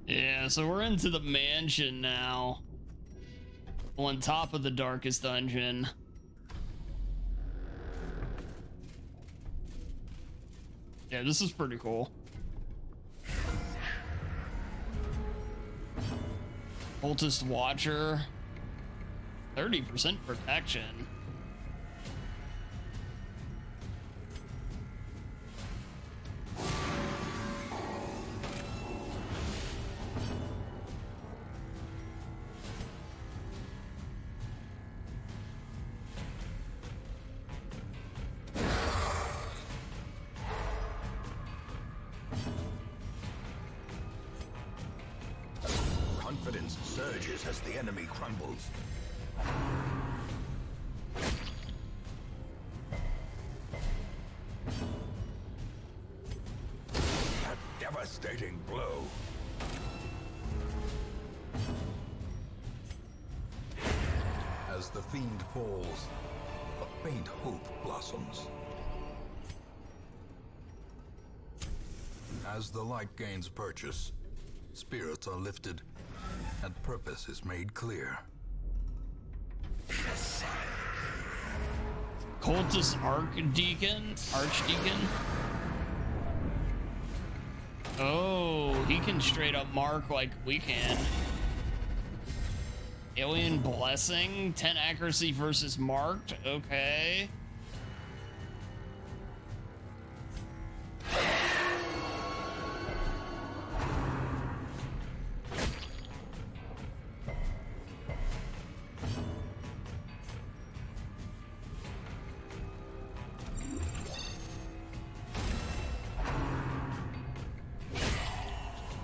Yeah, so we're into the mansion now. On top of the darkest dungeon. Yeah, this is pretty cool. Cultist Watcher. 30% protection. Confidence surges as the enemy crumbles. A devastating blow. As the fiend falls, a faint hope blossoms. As the light gains purchase, spirits are lifted, and purpose is made clear. Cultist Archdeacon? Oh, he can straight up mark like we can. Alien Blessing? 10 accuracy versus marked? Okay.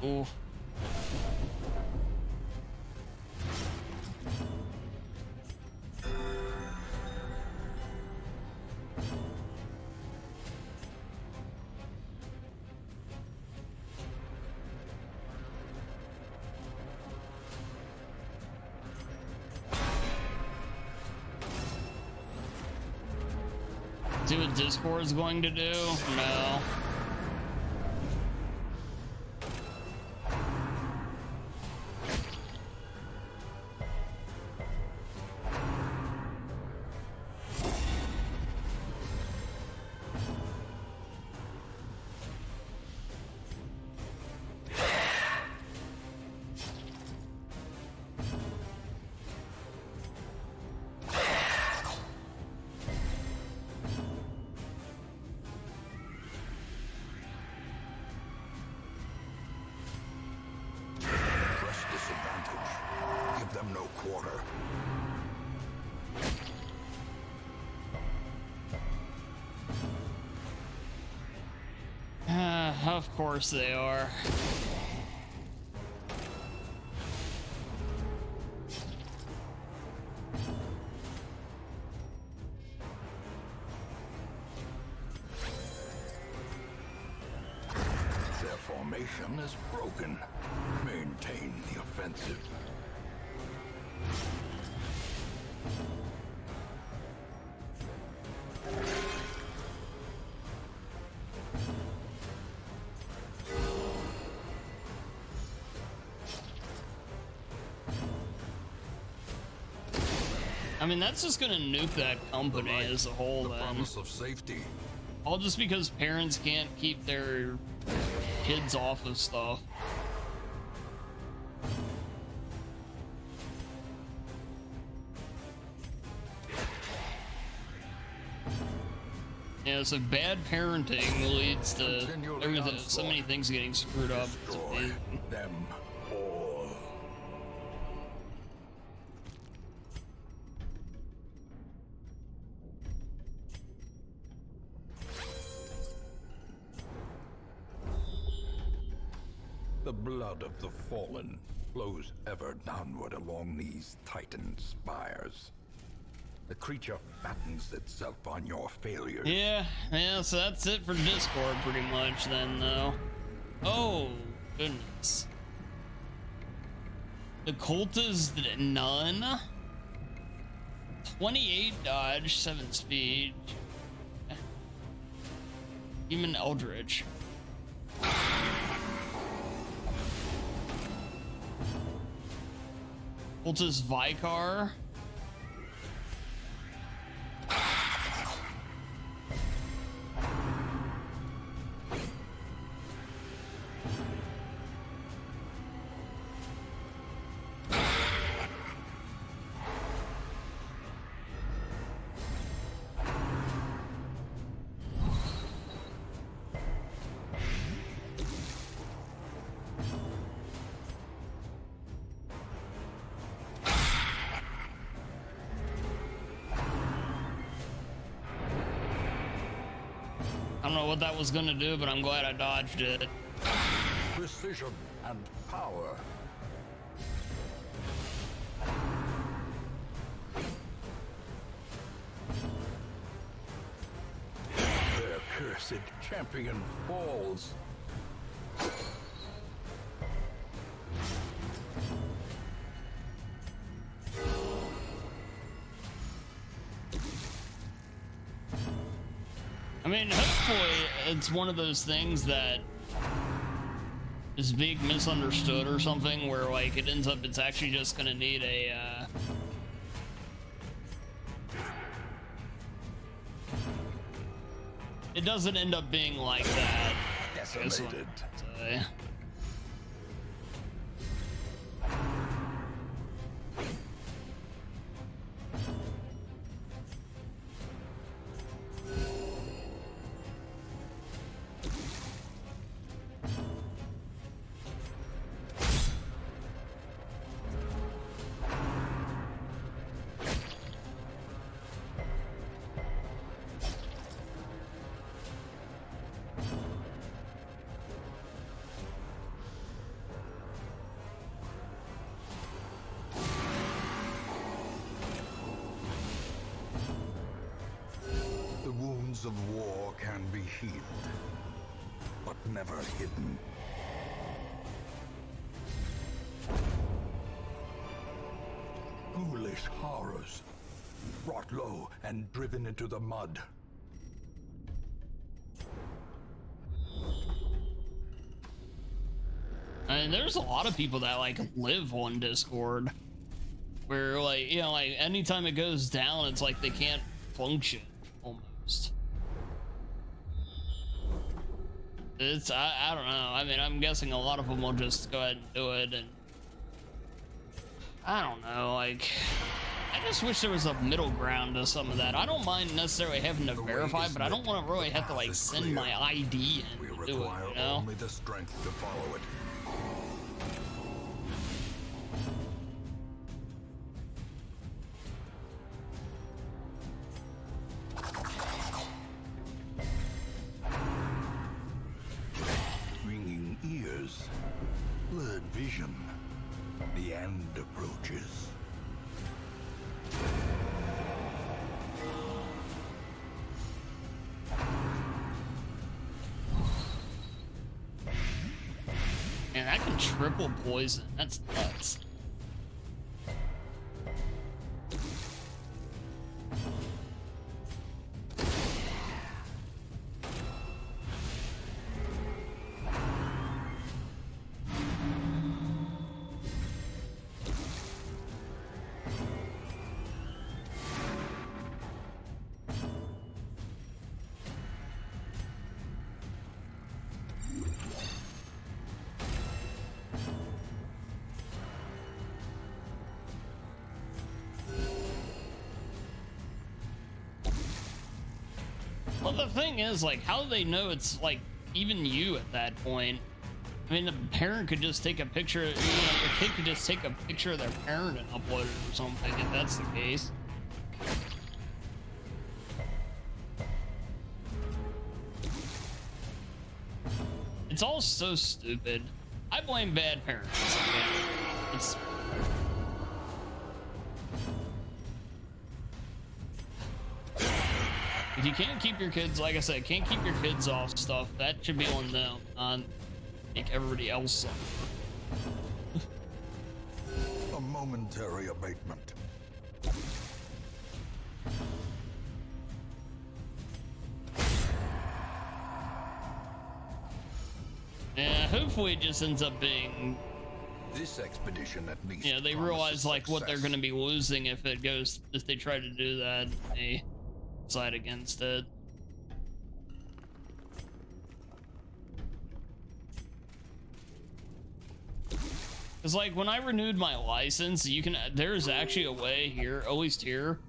Ooh. See what Discord's going to do? No. Of course they are. Their formation is broken. Maintain the offensive. I mean, that's just gonna nuke that company as a whole, then. Promise of safety. All just because parents can't keep their kids off of stuff. Yeah, so bad parenting leads to everything, so many things getting screwed up. Destroy them all. The blood of the fallen flows ever downward along these titan spires. The creature fattens itself on your failures. Yeah, so that's it for Discord pretty much then, though. Oh, goodness. The Cultist Nun? 28 dodge, 7 speed. Human Eldritch. Cultist Vicar. I don't know what that was gonna do, but I'm glad I dodged it. Precision and power. Their cursed champion falls. I mean, hopefully it's one of those things that is being misunderstood or something, where like it ends up it's actually just gonna need a it doesn't end up being like that. Decimated. The wounds of war can be healed, but never hidden. Ghoulish horrors, brought low and driven into the mud. I mean, there's a lot of people that like live on Discord where like, you know, like anytime it goes down, it's like they can't function almost. It's, I don't know. I mean, I'm guessing a lot of them will just go ahead and do it, and I don't know, like, I just wish there was a middle ground to some of that. I don't mind necessarily having to verify, but I don't want to really have to like send my ID in to do it, you know? Only the strength to follow it. Ringing ears, blurred vision. The end approaches. Man, that can triple poison. That's nuts. Well, the thing is, like, how do they know it's, like, even you at that point? I mean, the parent could just take a picture, you know, the kid could just take a picture of their parent and upload it or something, if that's the case. It's all so stupid. I blame bad parents. Yeah, it's... If you can't keep your kids, like I said, can't keep your kids off stuff, that should be on them, not make everybody else suffer. A momentary abatement. Yeah, hopefully it just ends up being This expedition at least. Yeah, they promises realize like what they're success. going to be losing if they try to do that. They decide against it. Cause like when I renewed my license, there's actually a way here, at least here,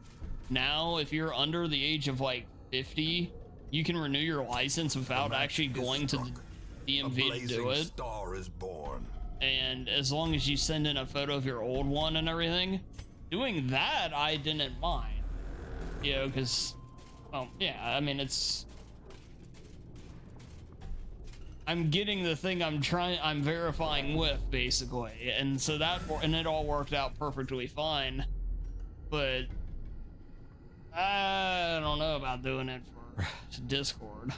now if you're under the age of like 50, you can renew your license without actually going to the DMV to do it. Star is born. And as long as you send in a photo of your old one and everything, doing that I didn't mind. You know, because, well, yeah, I mean, I'm getting the thing I'm verifying with, basically. And so and it all worked out perfectly fine. But I don't know about doing it for Discord.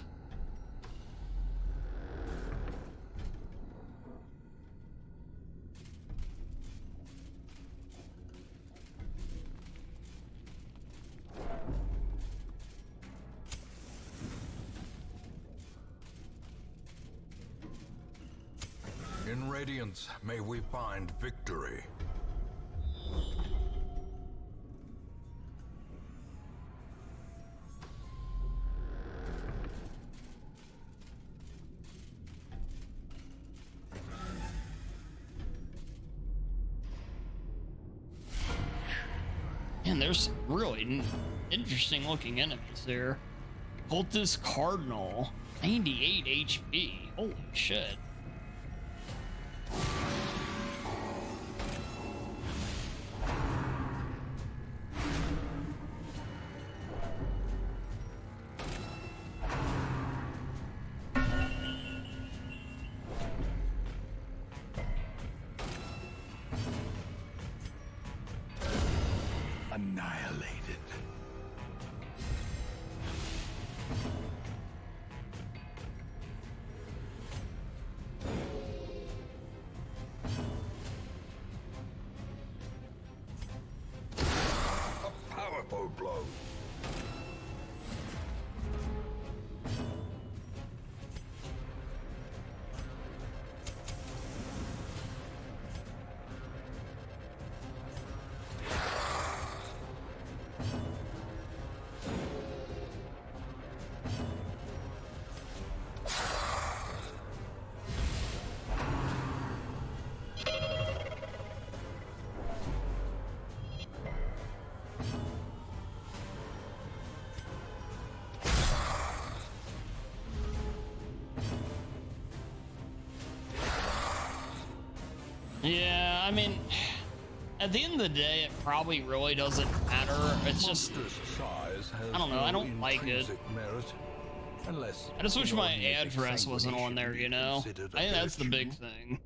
In Radiance, may we find victory. Man, there's really interesting looking enemies there. Cultist Cardinal, 98 HP. Holy shit. Annihilated. A powerful blow. Yeah, I mean, at the end of the day, it probably really doesn't matter. It's just, I don't know, I don't like it. I just wish my address wasn't on there, you know? I think that's the big thing.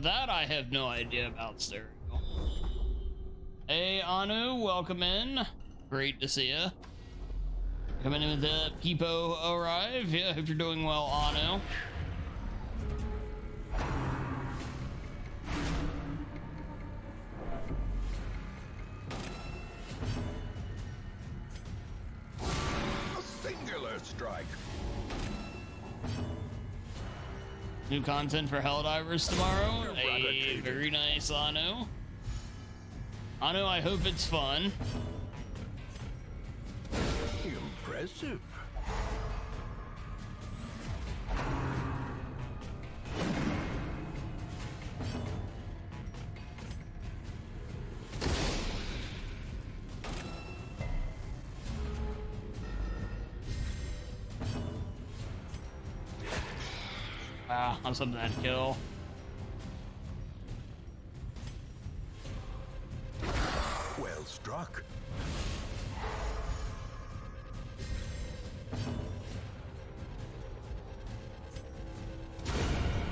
That I have no idea about stereo. Hey, Anu, welcome in. Great to see you. Coming in with the Peepo arrive. Yeah, hope you're doing well, Anu. A singular strike. New content for Helldivers tomorrow. Hey, very nice, Anu. Anu, I hope it's fun. Impressive. Wow, I'm something that kill. struck.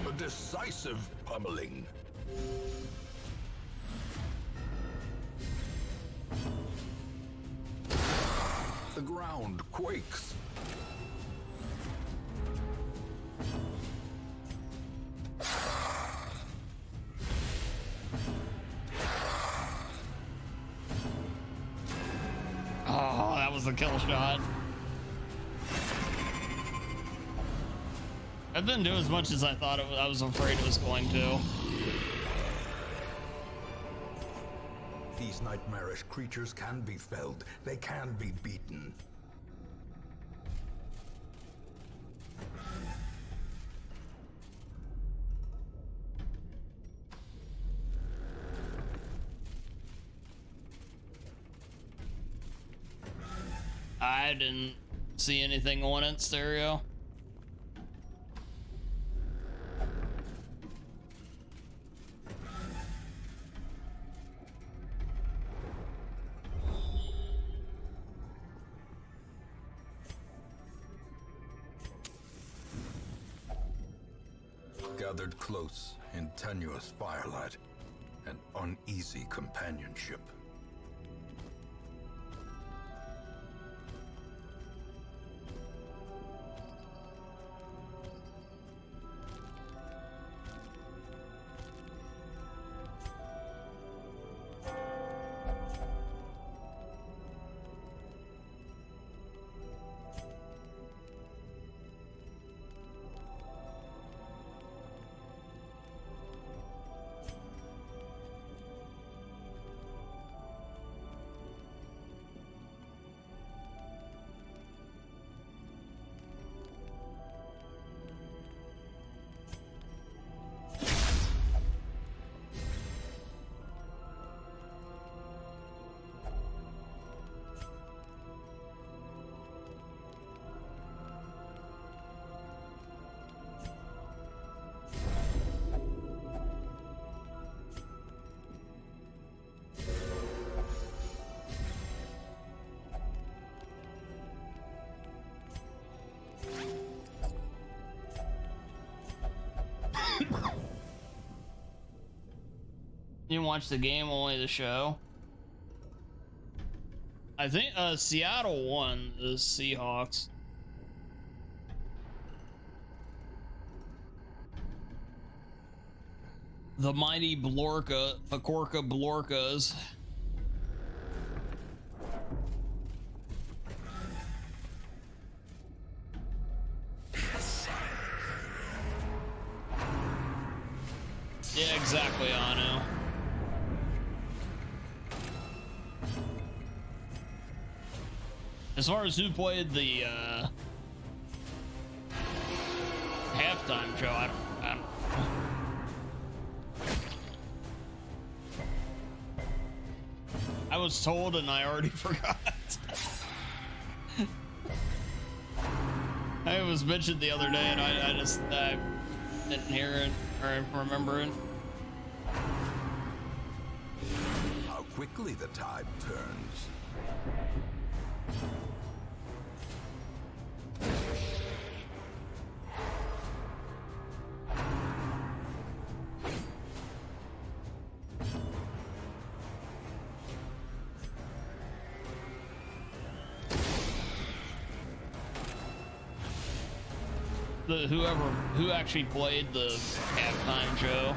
A decisive pummeling. The ground quakes. Oh, that was a kill shot. That didn't do as much as I thought I was afraid it was going to. These nightmarish creatures can be felled. They can be beaten. I didn't see anything on it, stereo. Gathered close in tenuous firelight, an uneasy companionship. You didn't watch the game, only the show. I think Seattle won the Seahawks. The mighty Pacorca Blorcas. Yeah, exactly, Anu. As far as who played the halftime show, I don't know. I was told and I already forgot. It was mentioned the other day and I just didn't hear it or remember it. How quickly the tide turns. Who actually played the halftime show.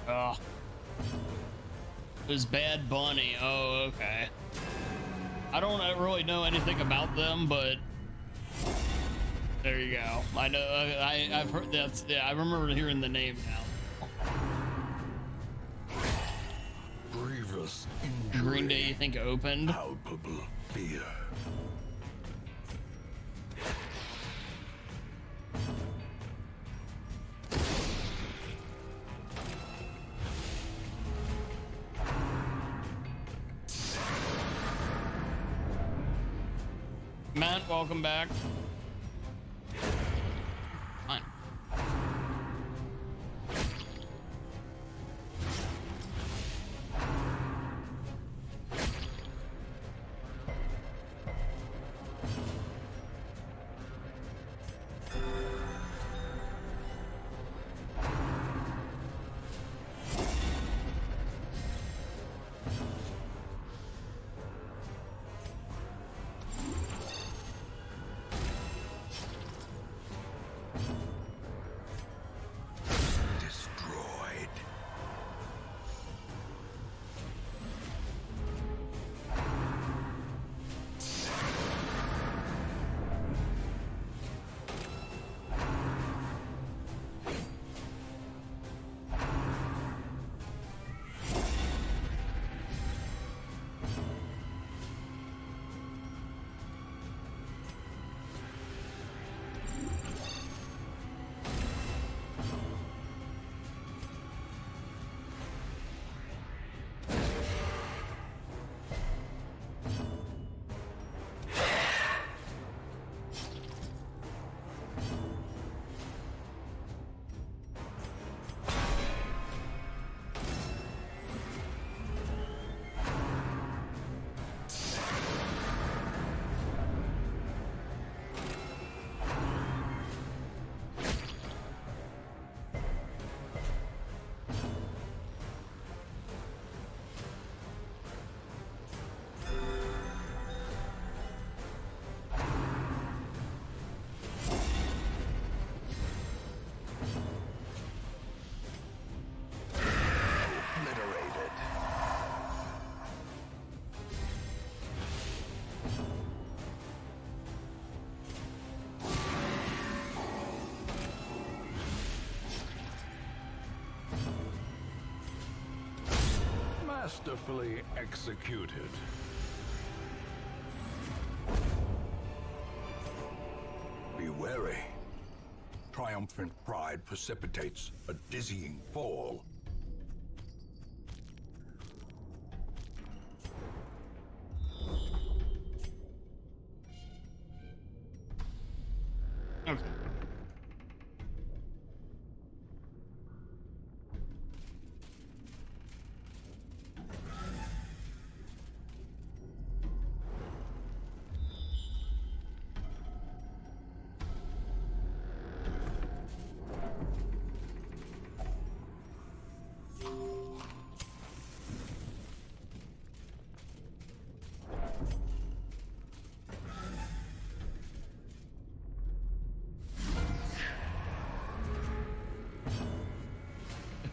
Oh. It was Bad Bunny. Oh, okay. I don't really know anything about them, but there you go. I know. I've heard that's. Yeah, I remember hearing the name now. Grievous injury. Green Day, you think opened? Palpable fear. Matt, welcome back. Masterfully executed. Be wary. Triumphant pride precipitates a dizzying fall. Okay.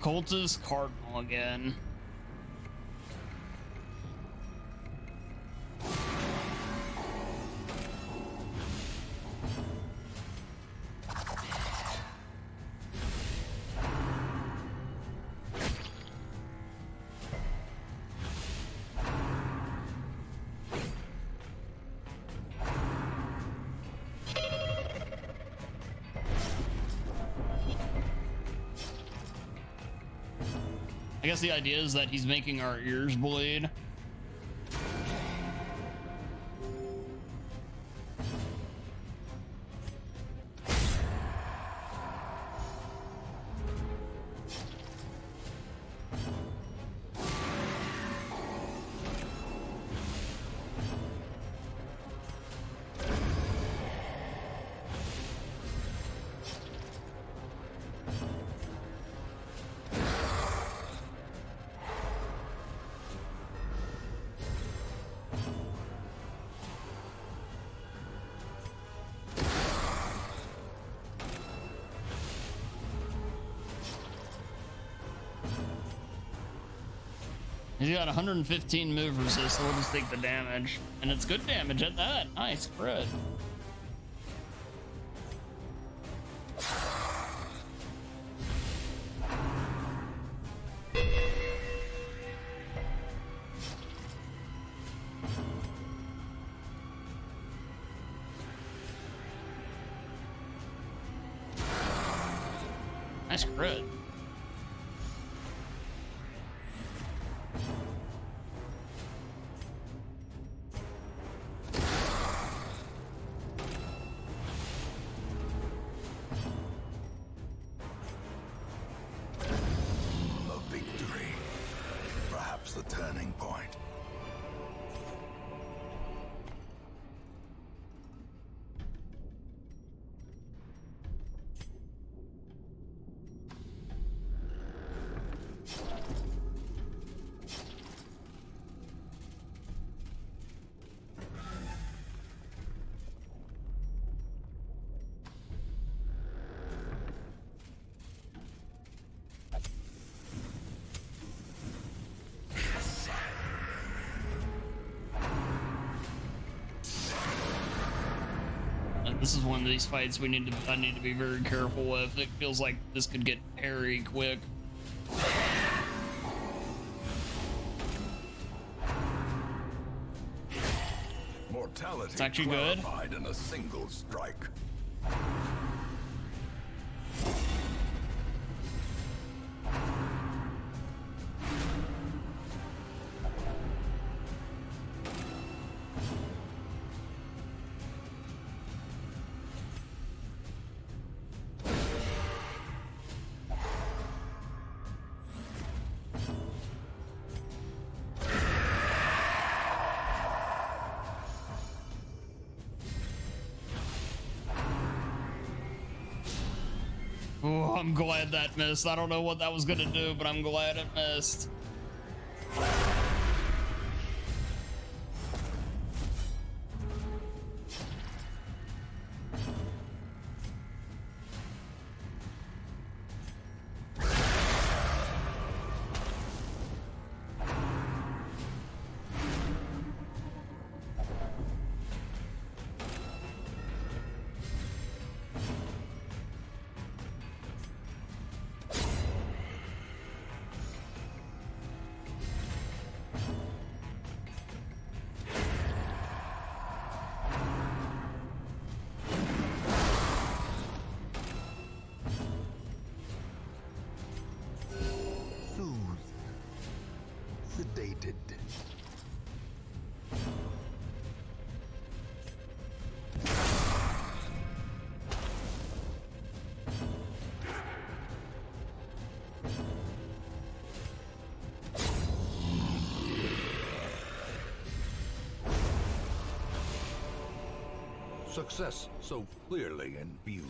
Cultist Cardinal again. I guess the idea is that he's making our ears bleed. He's got 115 move resist, so we'll just take the damage. And it's good damage at that. Nice, crit. Nice crit. The turning point. This is one of these fights I need to be very careful with. It feels like this could get hairy quick. Mortality It's actually good. In a single strike. Oh, I'm glad that missed. I don't know what that was gonna do, but I'm glad it missed. needed. Success so clearly in view.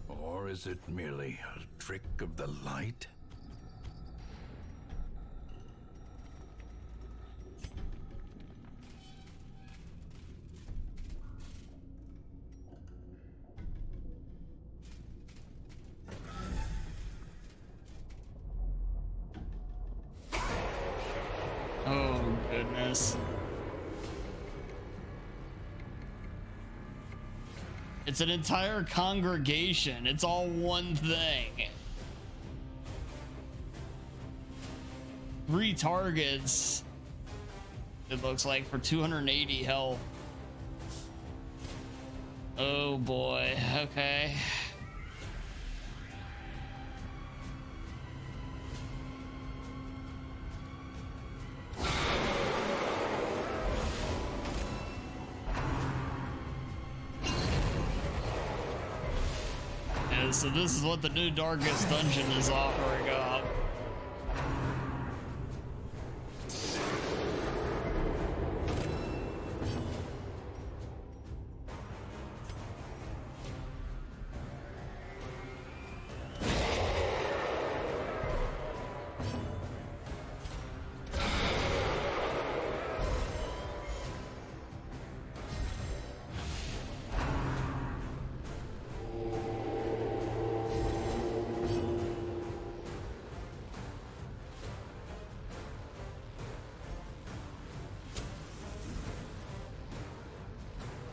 Or is it merely a trick of the light? Oh, goodness. It's an entire congregation. It's all one thing. 3 targets. It looks like for 280 health. Oh boy. Okay. So this is what the new Darkest Dungeon is offering up.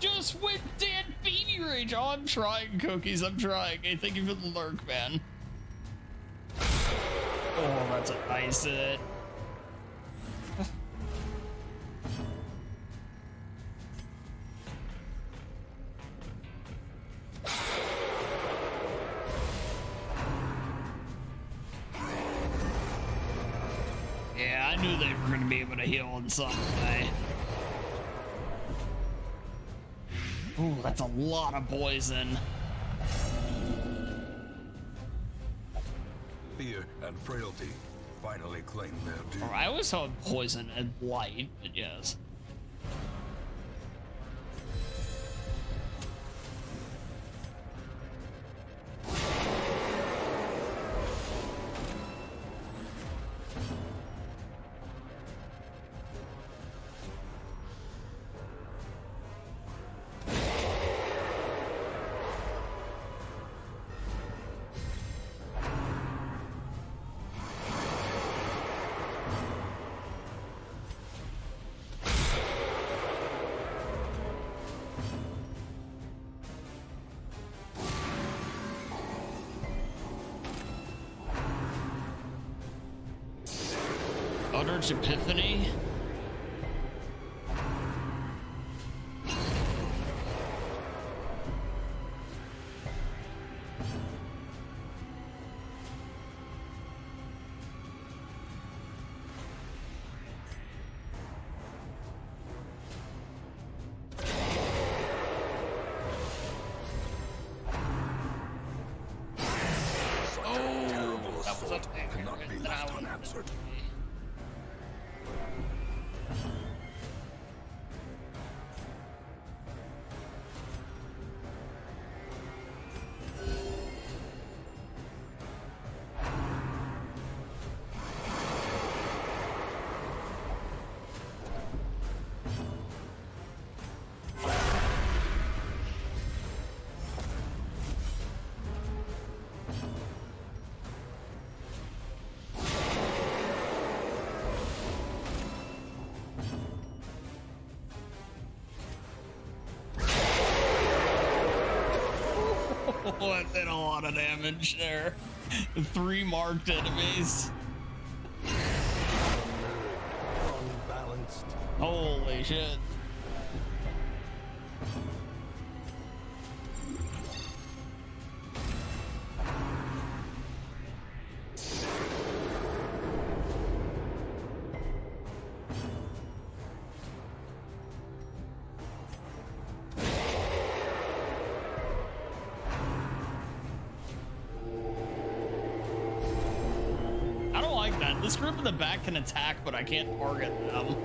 Just went dead baby rage. Oh, I'm trying, Cookies. I'm trying. Hey, thank you for the lurk, man. Oh, that's a nice hit. Yeah, I knew they were going to be able to heal in some way. Ooh, that's a lot of poison. Fear and frailty finally claim their due. I always thought poison and light, but yes. Eldritch Epiphany. Cannot be left unanswered. Oh, that did a lot of damage there. 3 marked enemies. Unbalanced. Holy shit. This group in the back can attack, but I can't target them.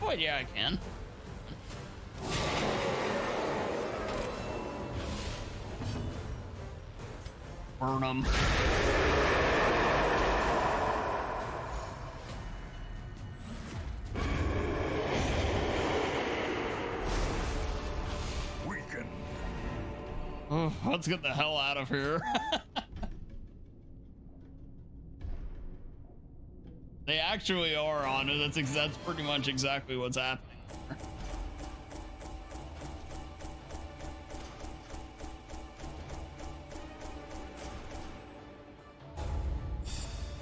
Oh, yeah, I can. Burn them. Weaken. Oh, let's get the hell out of here. They actually are on it. That's pretty much exactly what's happening there.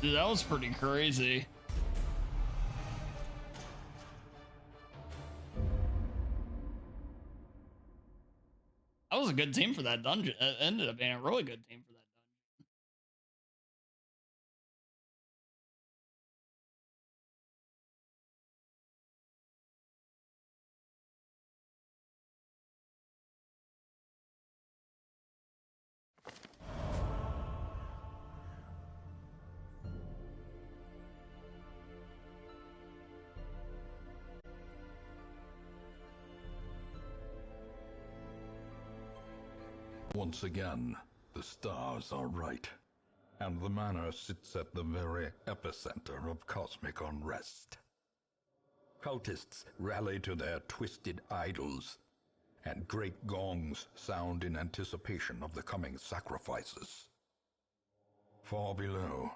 Dude, that was pretty crazy. That was a good team for that dungeon. It ended up being a really good team for that dungeon. Once again, the stars are right, and the manor sits at the very epicenter of cosmic unrest. Cultists rally to their twisted idols, and great gongs sound in anticipation of the coming sacrifices. Far below,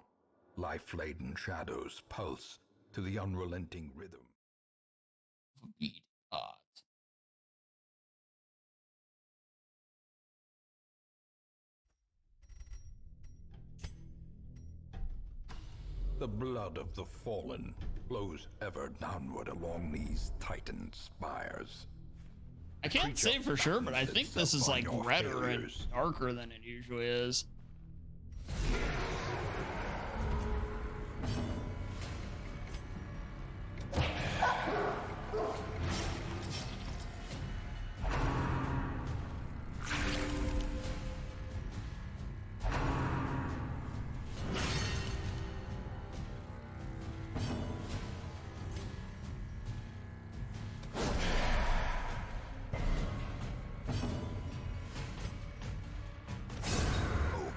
life-laden shadows pulse to the unrelenting rhythm. Beat odds. The blood of the fallen flows ever downward along these titan spires. I can't say for sure, but I think this is like redder and darker than it usually is.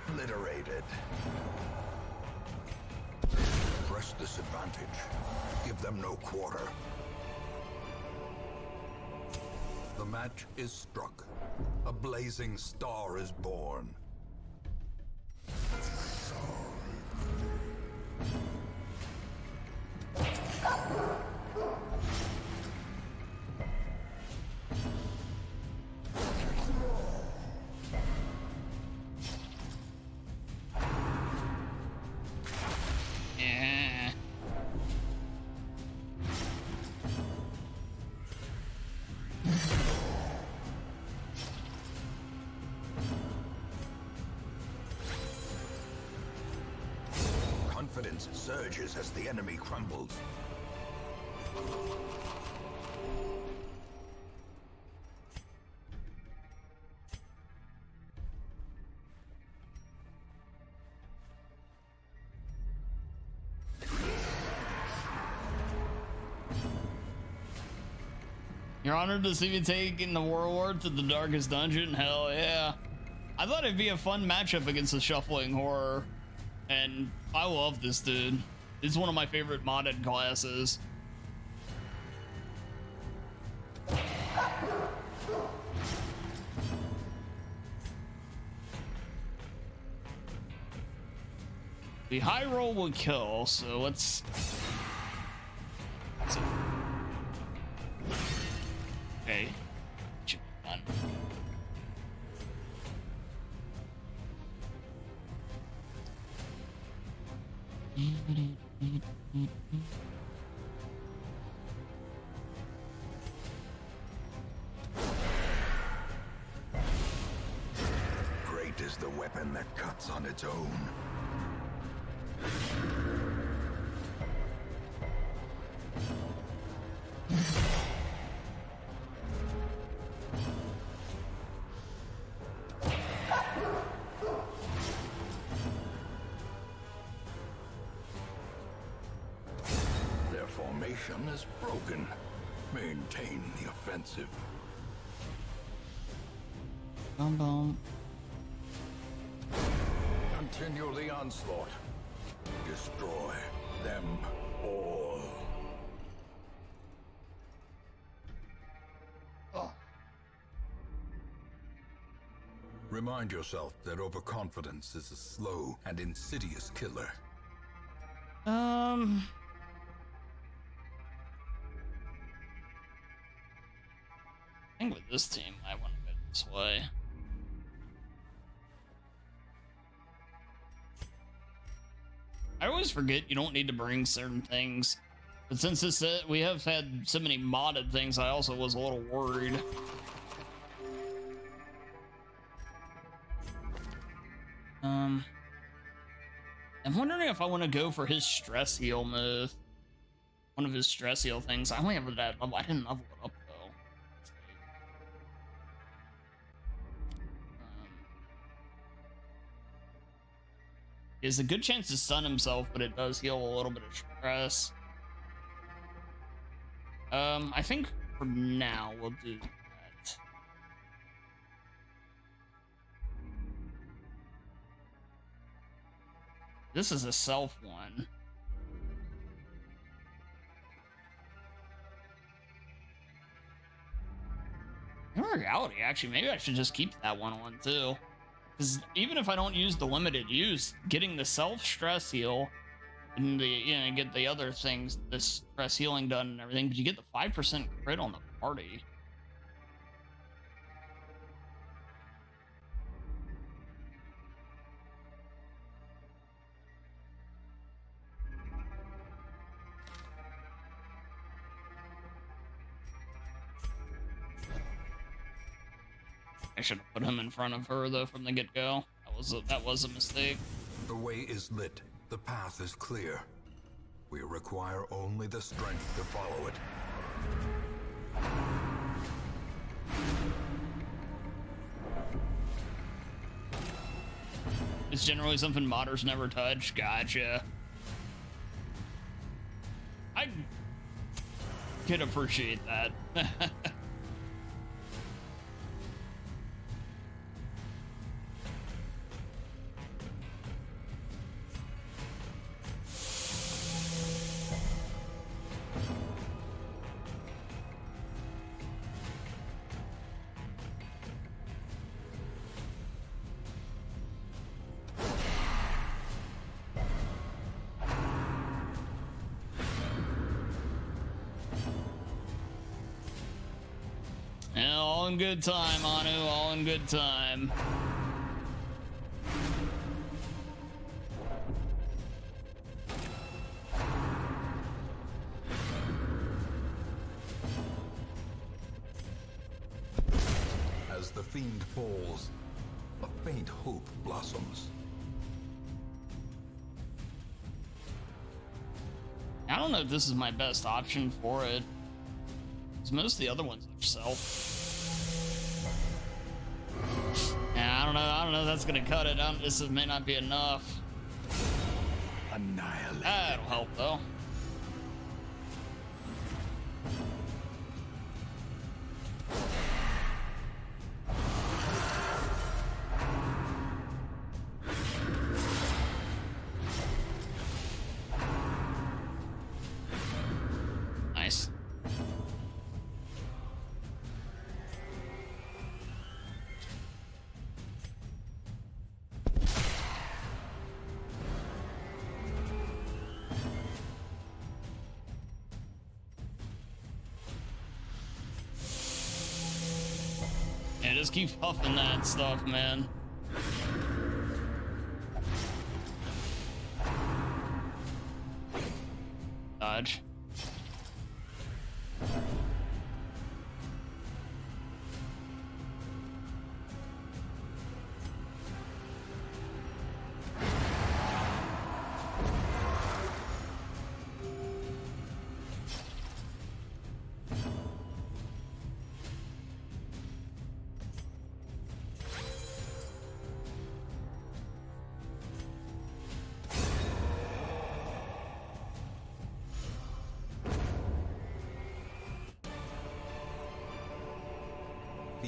Obliterated. Press this advantage. Give them no quarter. The match is struck. A blazing star is born. Yeah. Confidence surges as the enemy crumbles. You're honored to see me taking the warlord to the darkest dungeon? Hell yeah. I thought it'd be a fun matchup against the shuffling horror. And I love this dude. He's one of my favorite modded classes. The high roll will kill, so let's see. Okay. Should be fun. Great is the weapon that cuts on its own. formation is broken. Maintain the offensive. Boom, boom. Continue the onslaught. Destroy them all. Remind yourself that overconfidence is a slow and insidious killer. I think with this team, I want to go this way. I always forget you don't need to bring certain things, but since this we have had so many modded things, I also was a little worried. I'm wondering if I want to go for his stress heal move. One of his stress heal things. I only have that level. I didn't level it up though. There's a good chance to stun himself, but it does heal a little bit of stress. I think for now we'll do that. This is a self one. In reality, actually, maybe I should just keep that one on too. Because even if I don't use the limited use, getting the self-stress heal and the, you know, get the other things, the stress healing done and everything, but you get the 5% crit on the party. I should have put him in front of her though from the get-go. That was a mistake. The way is lit. The path is clear. We require only the strength to follow it. It's generally something modders never touch. Gotcha. I could appreciate that. Yeah, all in good time, Anu, all in good time. As the fiend falls, a faint hope blossoms. I don't know if this is my best option for it. Because most of the other ones are self. Yeah, I don't know if that's gonna cut it. This may not be enough. Annihilate. That'll help though. Nice. Yeah, just keep puffing that stuff, man. Dodge.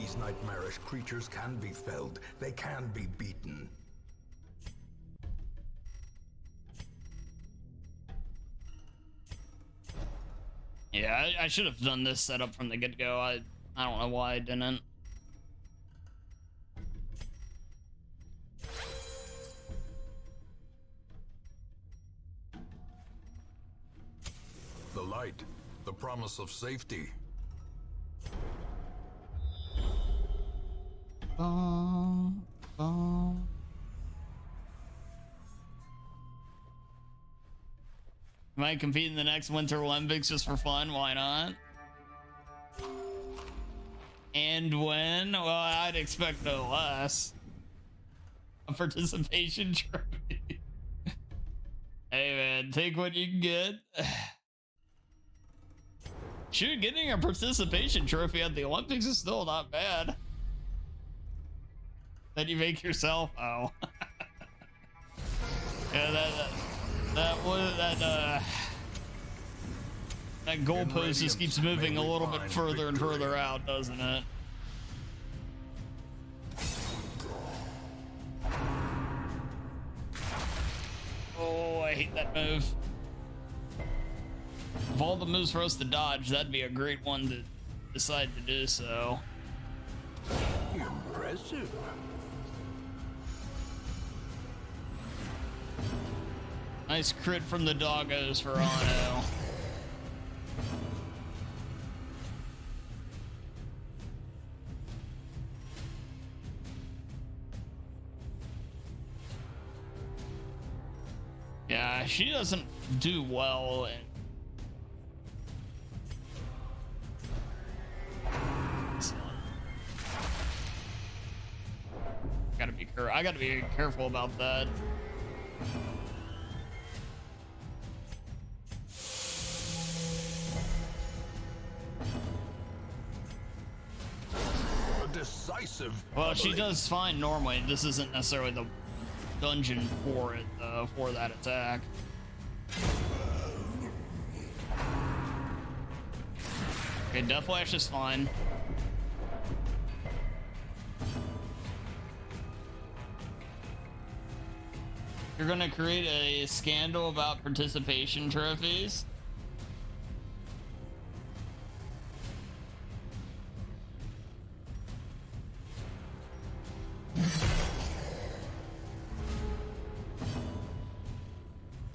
These nightmarish creatures can be felled. They can be beaten. Yeah, I should have done this setup from the get-go. I don't know why I didn't. The light, the promise of safety. Am I competing in the next Winter Olympics just for fun? Why not? And when? Well, I'd expect no less. A participation trophy. Hey man, take what you can get. Shoot, getting a participation trophy at the Olympics is still not bad. That you make yourself? Oh. Yeah, that goalpost just keeps moving a little bit further and further out, doesn't it? Oh, I hate that move. Of all the moves for us to dodge, that'd be a great one to decide to do so. Impressive. Nice crit from the doggos for Ano. Yeah, she doesn't do well in I gotta be careful about that. A decisive. Well, she does fine normally. This isn't necessarily the dungeon for it, for that attack. Okay, Death Flash is fine. You're gonna create a scandal about participation trophies?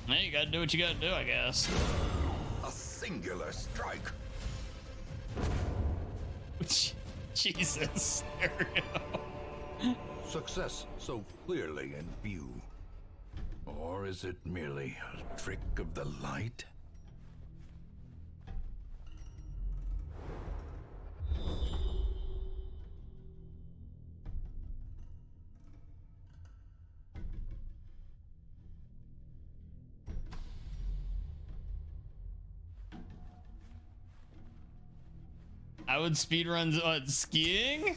Hey, you gotta do what you gotta do, I guess. A singular strike. Jesus, there we go. Success so clearly in view. Or is it merely a trick of the light? I would speedrun skiing?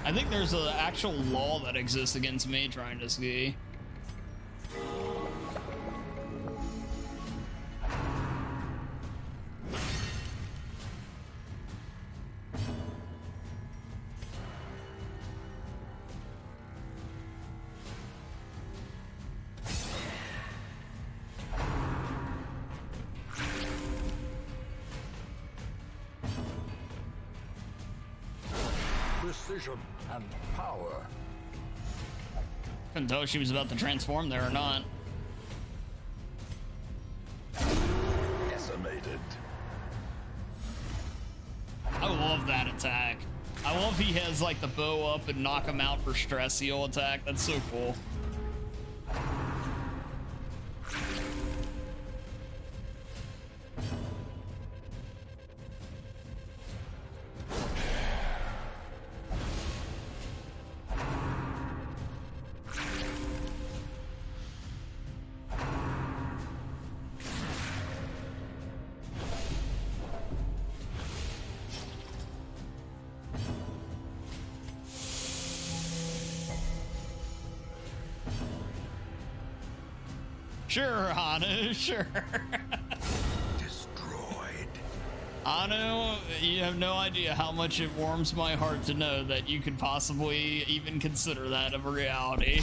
I think there's an actual law that exists against me trying to ski. Precision and power. Couldn't tell if she was about to transform there or not. Decimated. I love that attack. I love he has like the bow up and knock him out for stress heal attack. That's so cool. Sure, Hanu, sure. Destroyed. Anu, you have no idea how much it warms my heart to know that you could possibly even consider that of a reality.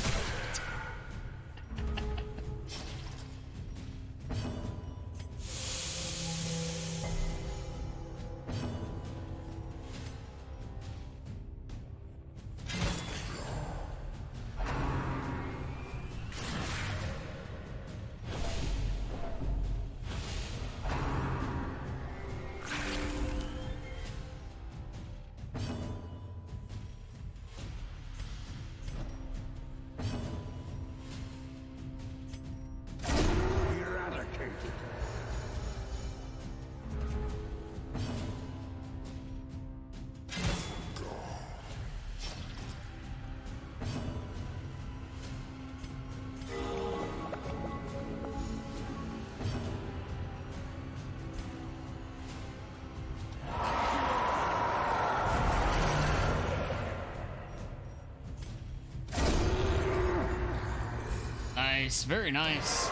Nice, very nice.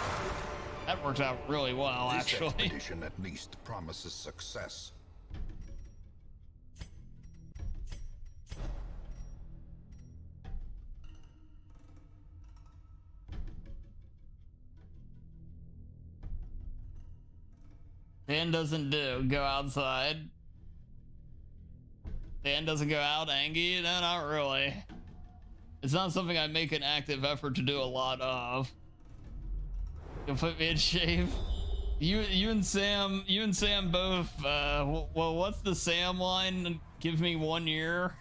That worked out really well, actually. This expedition at least promises success. Dan doesn't go outside. Dan doesn't go out, Angie? No, not really. It's not something I make an active effort to do a lot of. You'll put me in shape. You and Sam both. Well, what's the Sam line? Give me 1 year,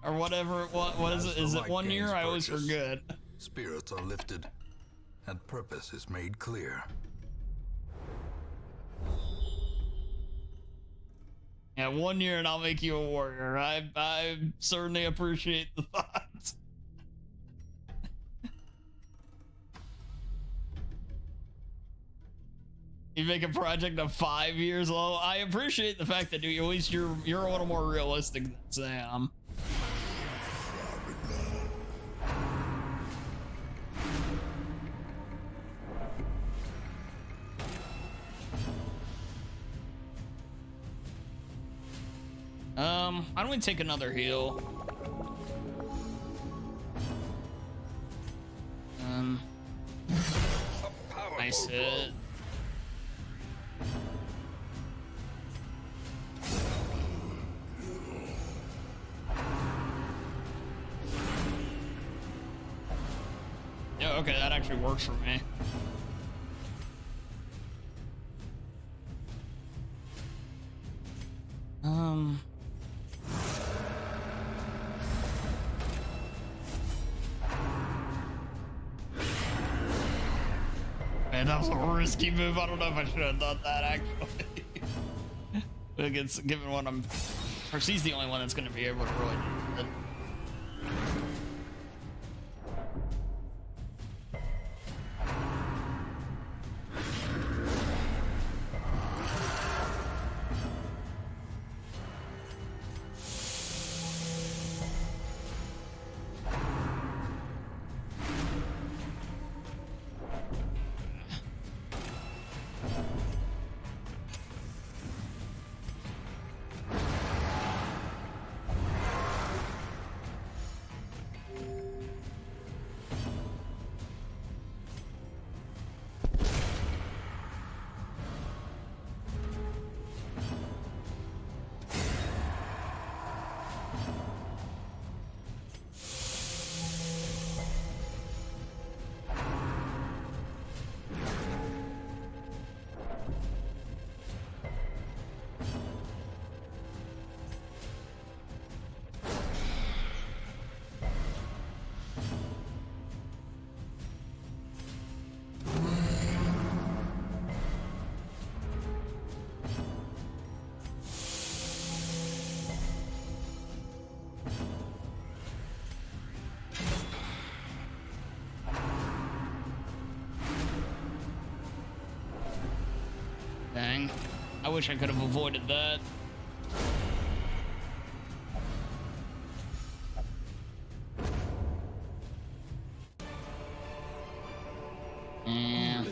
or whatever. What is it? Is it 1 year? I always forget. Spirits are lifted, and purpose is made clear. Yeah, 1 year, and I'll make you a warrior. I certainly appreciate the thought. You make a project of 5 years long. I appreciate the fact that at least you're a little more realistic than Sam. Why don't we take another heal? Nice hit. Yeah, okay, that actually works for me. Man, that was a risky move. I don't know if I should have done that, actually. But given what I'm... Or he's the only one that's going to be able to really do it. Dang. I wish I could have avoided that.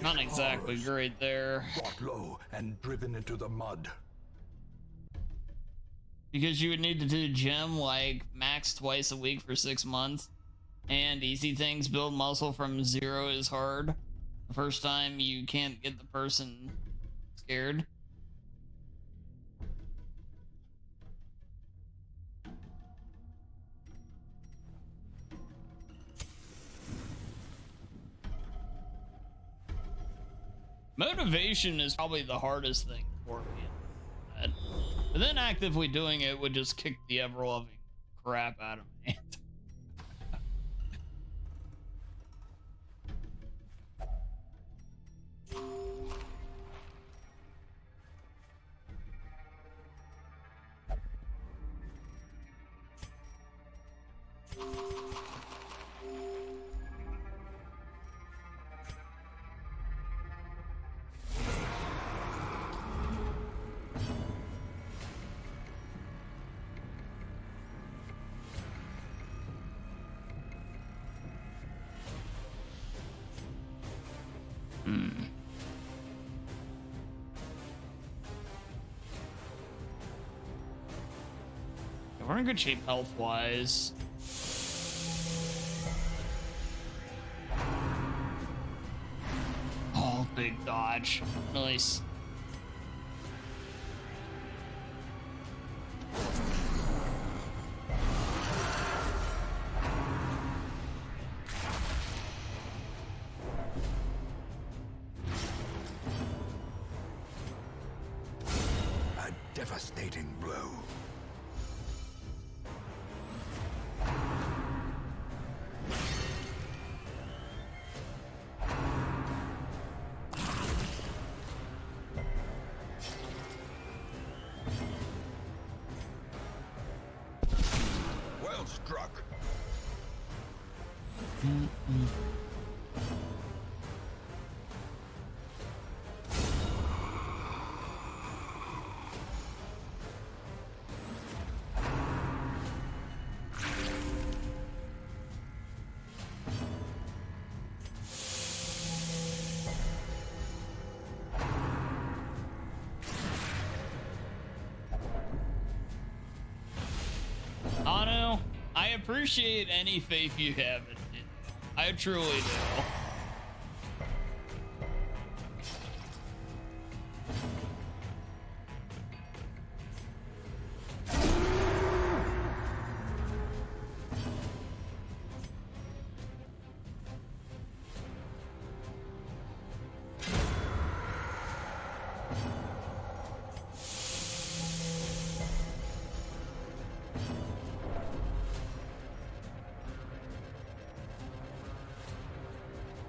Not exactly great there. Brought low and driven into the mud. Because you would need to do gym like max twice a week for 6 months. And easy things build muscle from zero is hard. The first time you can't get the person scared. Motivation is probably the hardest thing for me. But then actively doing it would just kick the ever-loving crap out of me. We're in good shape health-wise. Oh, big dodge. Nice. A devastating blow. Well struck. Anu, I appreciate any faith you have in me. I truly do.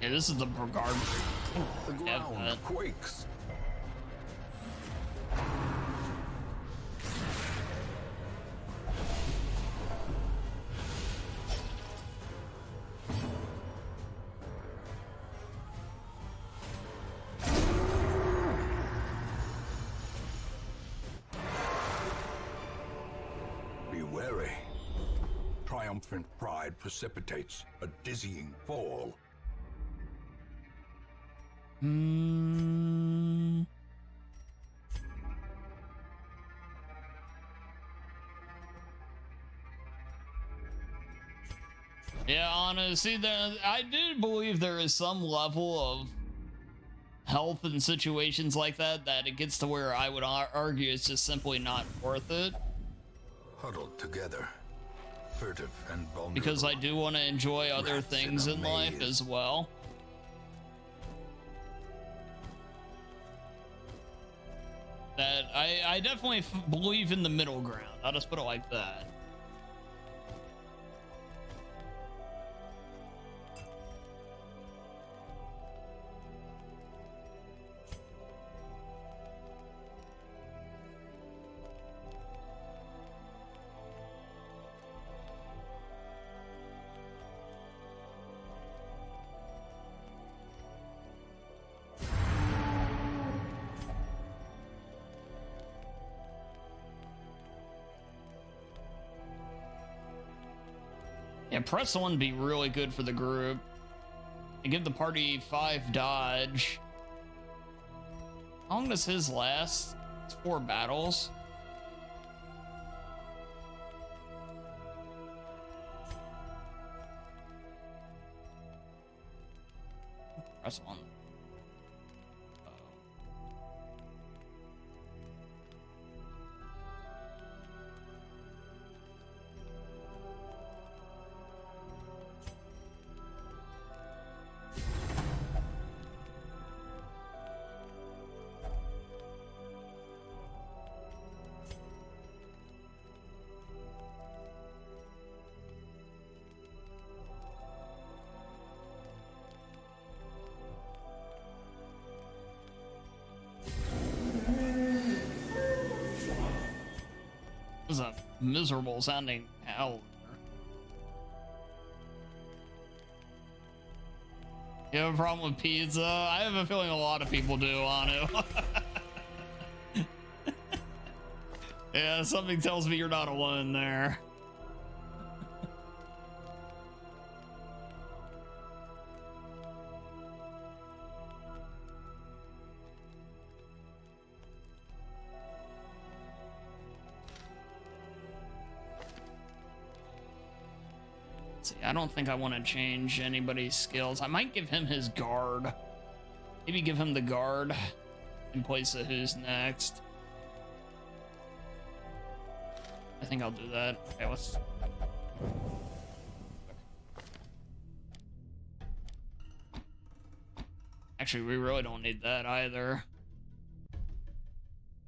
Yeah, this is the Brigard. The ground quakes. Be wary. Triumphant pride precipitates a dizzying fall. Yeah, honestly, I do believe there is some level of health in situations like that it gets to where I would argue it's just simply not worth it. Huddled together, furtive and vulnerable. Because I do want to enjoy other Rats things in a in life maze. as well. That I definitely believe in the middle ground. I'll just put it like that. Yeah, press 1 would be really good for the group. And give the party 5 dodge. How long does his last? It's 4 battles. Press on. This is a miserable sounding owl. You have a problem with pizza? I have a feeling a lot of people do, Anu. Yeah, something tells me you're not alone there. I don't think I want to change anybody's skills. I might give him his guard. Maybe give him the guard in place of who's next. I think I'll do that. Okay, let's... Actually, we really don't need that either.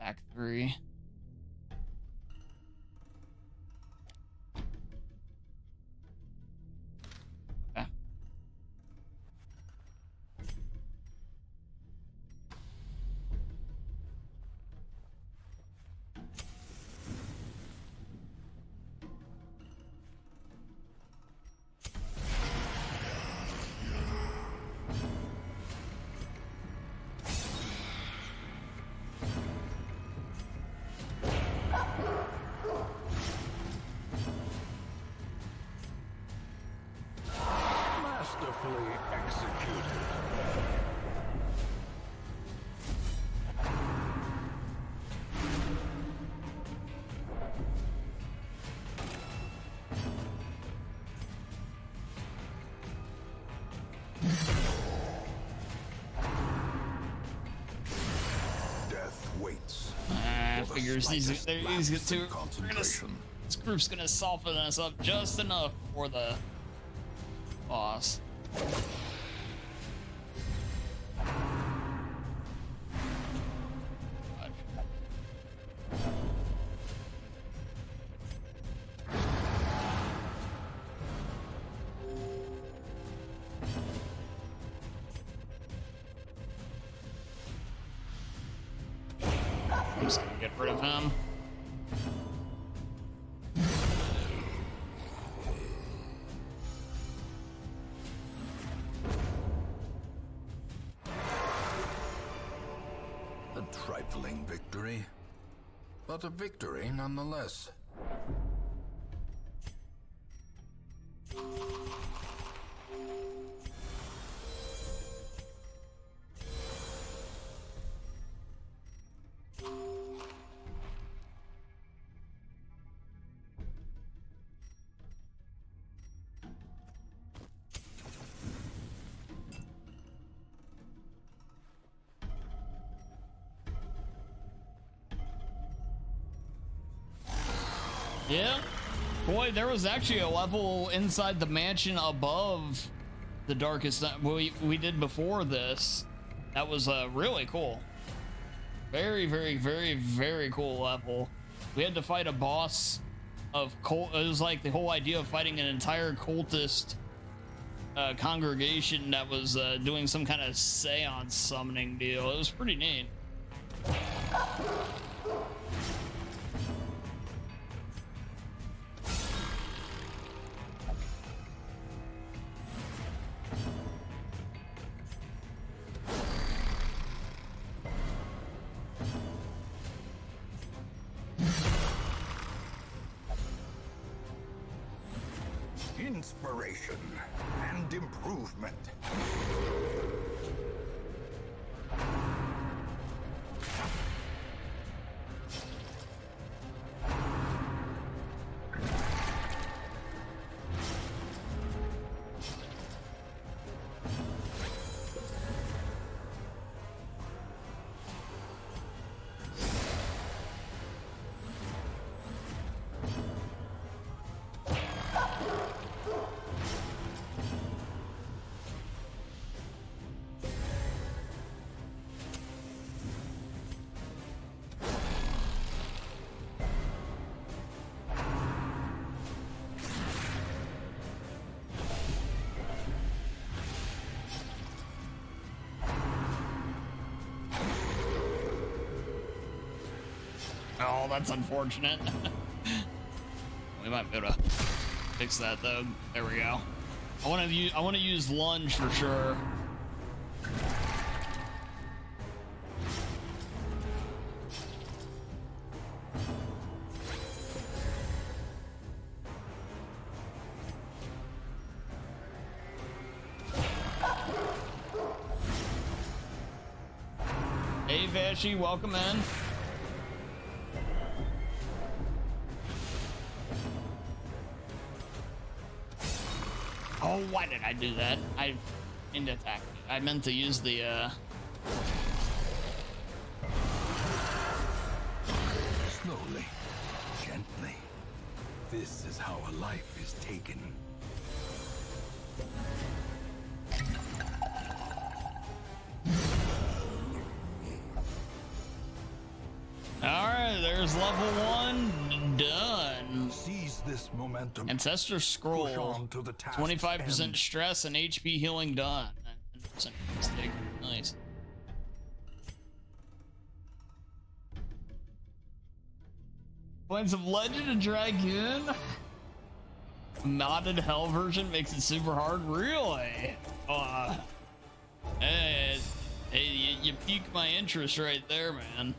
Back 3. Figures these two. This group's gonna soften us up just enough for the boss. I'm just gonna get rid of him. A trifling victory, but a victory nonetheless. Yeah, boy, there was actually a level inside the mansion above the darkest night we did before this. That was really cool. Very, very, very, very cool level. We had to fight a boss of cult. It was like the whole idea of fighting an entire cultist congregation that was doing some kind of seance summoning deal. It was pretty neat. Inspiration and improvement. Oh, that's unfortunate. We might be able to fix that though. There we go. I want to use lunge for sure. Hey Vashy, welcome in. Oh, why did I do that? I didn't attack. I meant to use the Slowly, gently. This is how a life is taken. Alright, there's level 1 done. Seize this momentum. Ancestor Scroll. Push on to the task's 25% end. stress and HP healing done. 10% mistake. Nice. Points of Legend of Dragoon. Modded Hell version makes it super hard. Really? Hey, you piqued my interest right there, man.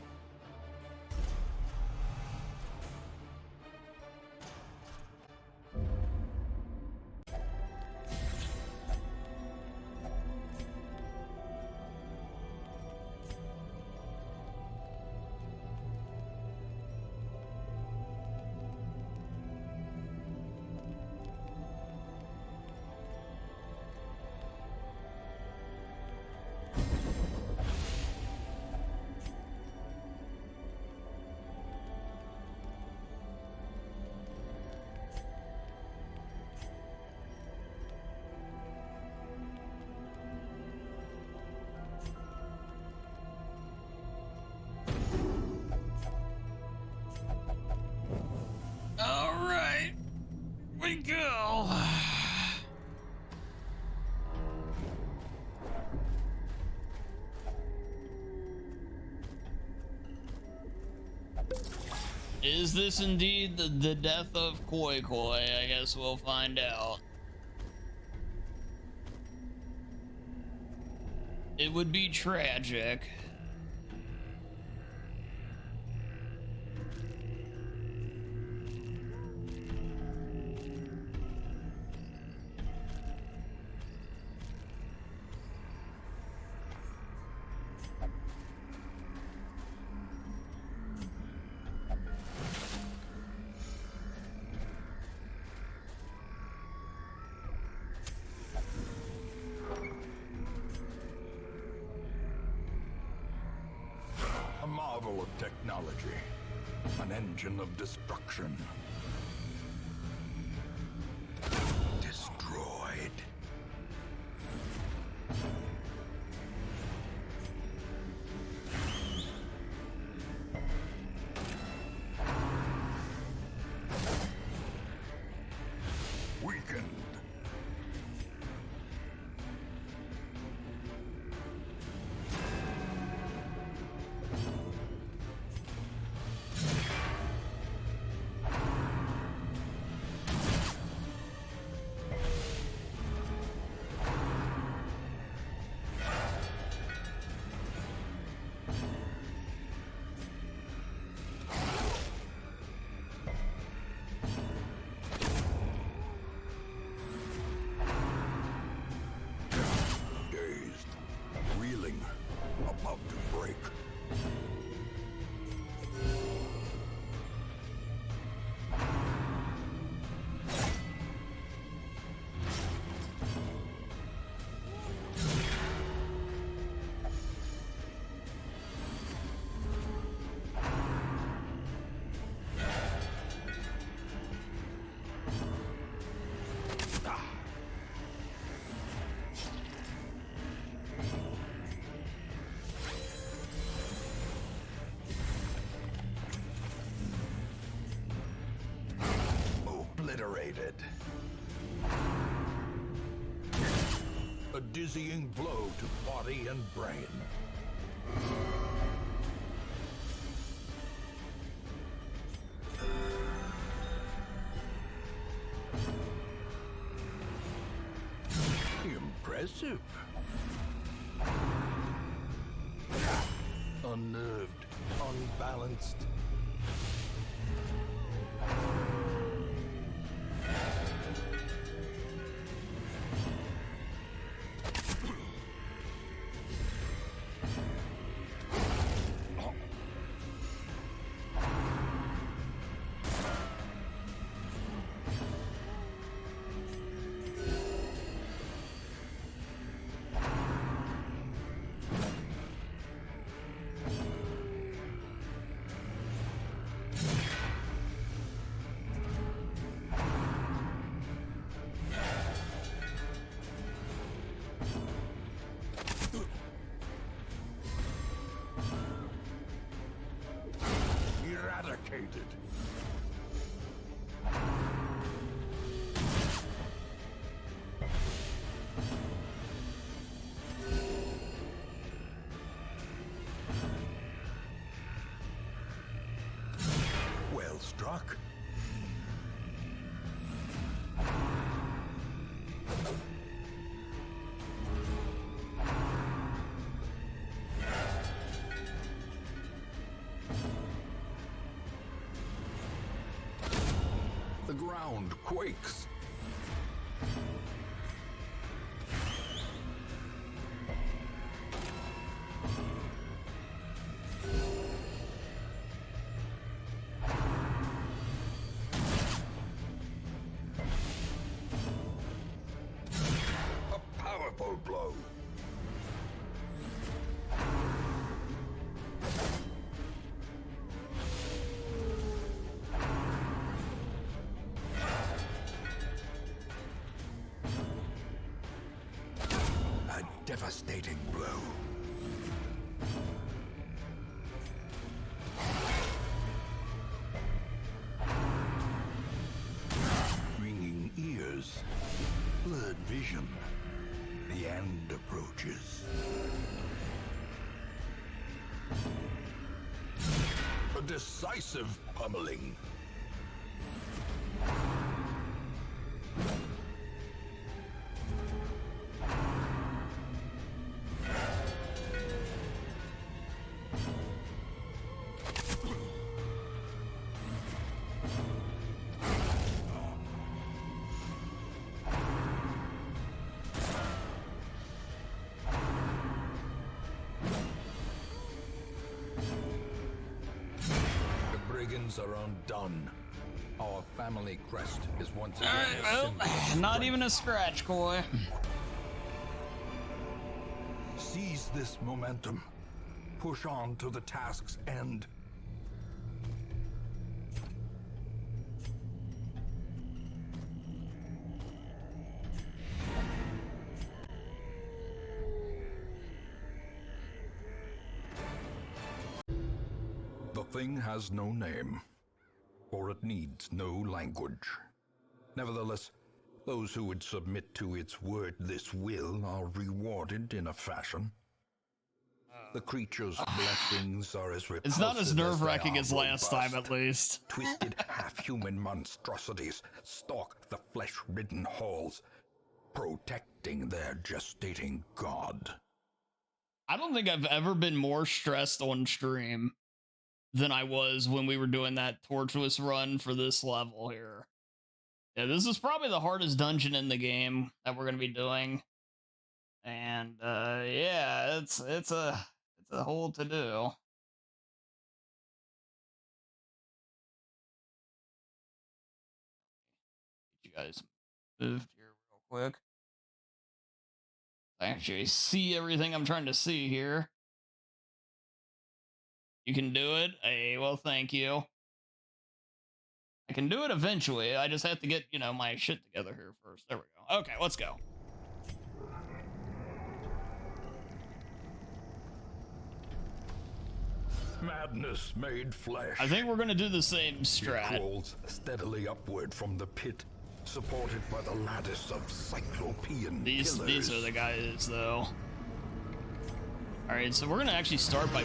We go. Is this indeed the death of Koi Koi? I guess we'll find out. It would be tragic. A marvel of technology. An engine of destruction. Destroyed. Weakened. About to break. Obliterated. A dizzying blow to body and brain. Impressive. Unnerved, unbalanced. Eradicated. Well struck. The ground quakes. A powerful blow. A devastating blow. Ringing ears, blurred vision. The end approaches. A decisive pummeling. The brigands are undone. Our family crest is once again a symbol of Not strength. even a scratch, Koi. Seize this momentum. Push on to the task's end. The thing has no name, or it needs no language. Nevertheless, those who would submit to its word this will are rewarded in a fashion. The creature's blessings are as repulsive It's not as they nerve-wracking are as last time, robust. at least. Twisted half-human monstrosities stalk the flesh-ridden halls, protecting their gestating god. I don't think I've ever been more stressed on stream than I was when we were doing that tortuous run for this level here. Yeah, this is probably the hardest dungeon in the game that we're gonna be doing. And yeah, it's a whole to do. Get you guys moved here real quick. I actually see everything I'm trying to see here. You can do it? Hey, well, thank you. I can do it eventually. I just have to get, my shit together here first. There we go. Okay, let's go. Madness made flesh. I think we're gonna do the same It strat. crawls steadily upward from the pit, supported by the lattice of cyclopean These pillars. are the guys, though. All right, so we're gonna actually start by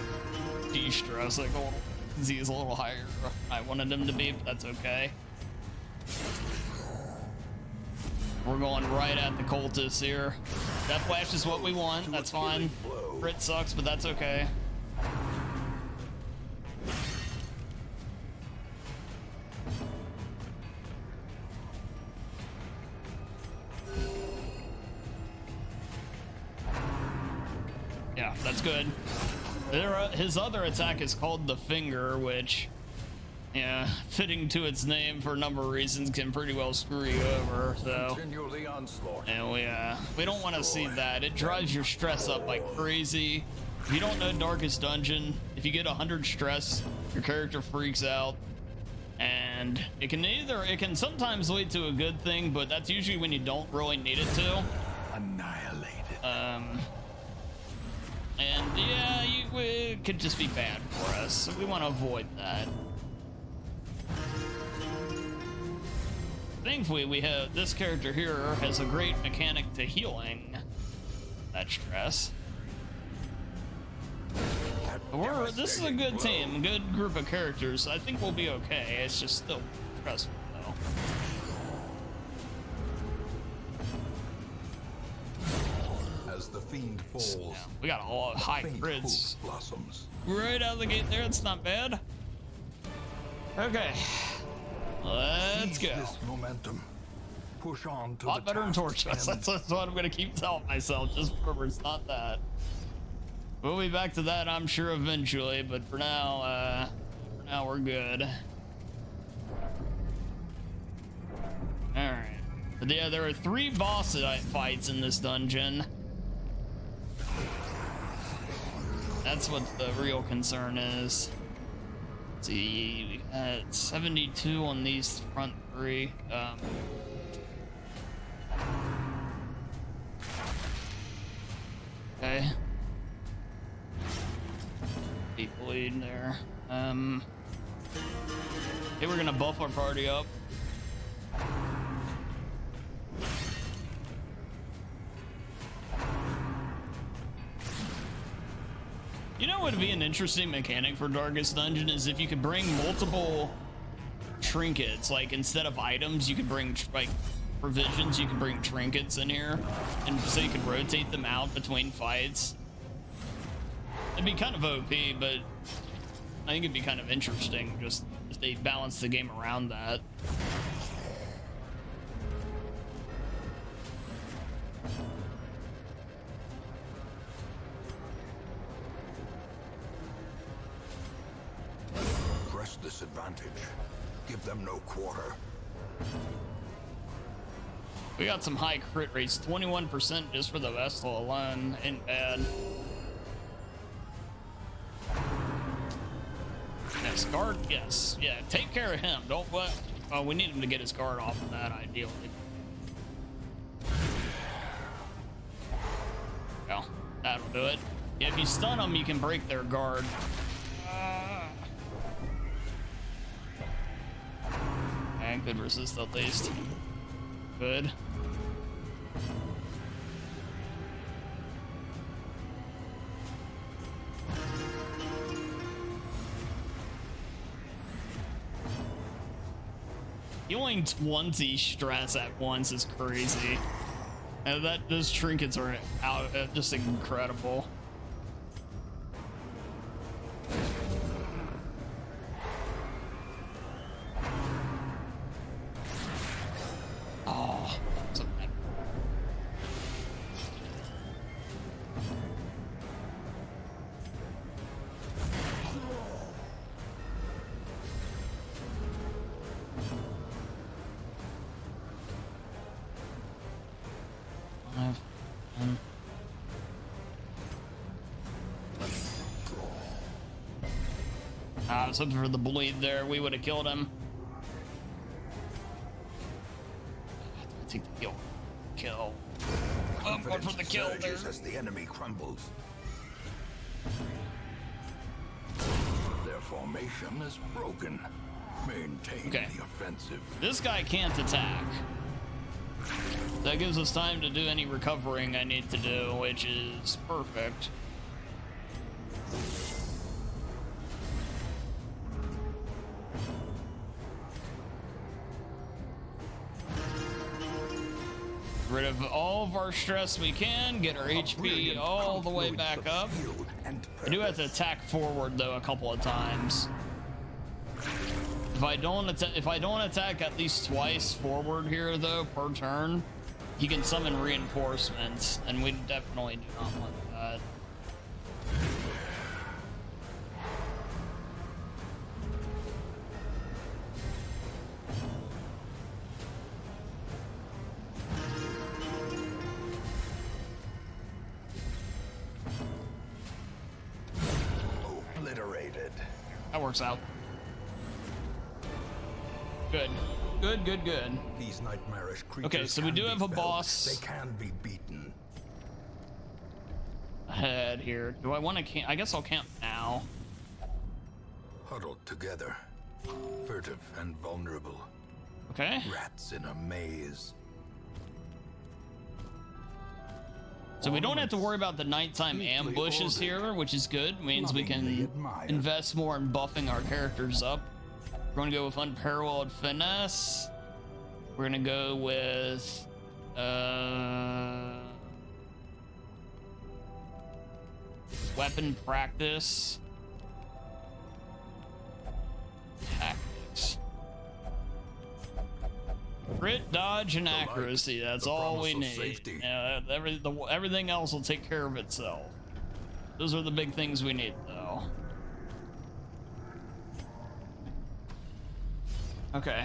de-stressing a little, because he's a little higher. I wanted him to be, but that's okay. We're going right at the cultists here. Death Flash is what we want. That's fine. Crit sucks, but that's okay. Yeah, that's good. His other attack is called the Finger, which, yeah, fitting to its name for a number of reasons, can pretty well screw you over. So, and we don't want to see that. It drives your stress up like crazy. If you don't know Darkest Dungeon, if you get 100 stress, your character freaks out, and it can sometimes lead to a good thing, but that's usually when you don't really need it to. Annihilated. And yeah, it could just be bad for us, so we want to avoid that. Thankfully, we have this character here has a great mechanic to healing that stress. This is a good team, good group of characters. I think we'll be okay. It's just still stressful though. As the fiend falls, Yeah, we got a lot of high crits blossoms. right out of the gate there. It's not bad. Okay, let's go. This momentum. Push on to A lot better than Torch. That's what I'm gonna keep telling myself. Just remember, it's not that. We'll be back to that, I'm sure, eventually. But for now we're good. All right. But yeah, there are 3 boss fights in this dungeon. That's what the real concern is. Let's see, we got 72 on these front 3. Okay. Deep bleed there. Okay, we're gonna buff our party up. You know what would be an interesting mechanic for Darkest Dungeon is if you could bring multiple trinkets. Like, instead of items, you could bring, like, provisions, you could bring trinkets in here, and so you could rotate them out between fights. It'd be kind of OP, but I think it'd be kind of interesting just if they balance the game around that. Press this advantage. Give them no quarter. We got some high crit rates, 21% just for the Vestal alone. Ain't bad. Yes, guard, yes. Yeah, take care of him. Don't let... Oh, we need him to get his guard off of that, ideally. Well, that'll do it. Yeah, if you stun them, you can break their guard. And good resist at least. Good. Healing 20 stress at once is crazy. And those trinkets are just incredible. Oh, so bad. I was hoping for the bleed there. We would have killed him. Take the kill. Kill. Oh, going for the kill there. As the enemy crumbles. Their formation is broken. Maintain the offensive. This guy can't attack. That gives us time to do any recovering I need to do, which is perfect. of our stress we can, get our HP all the way back up. I do have to attack forward though a couple of times. If I don't attack at least twice forward here though per turn, he can summon reinforcements, and we definitely do not want that. Obliterated. That works out. Good. Good, good, good. These nightmarish creatures. Okay, so we do have a boss. They can be beaten. Ahead here. Do I want to camp? I guess I'll camp now. Huddled together, furtive and vulnerable. Okay. Rats in a maze. So we don't have to worry about the nighttime ambushes here, which is good. Means we can invest more in buffing our characters up. We're going to go with unparalleled finesse. We're going to go with weapon practice. Tactics. Crit, dodge, and accuracy. That's all we need. Yeah, everything else will take care of itself. Those are the big things we need, though. Okay.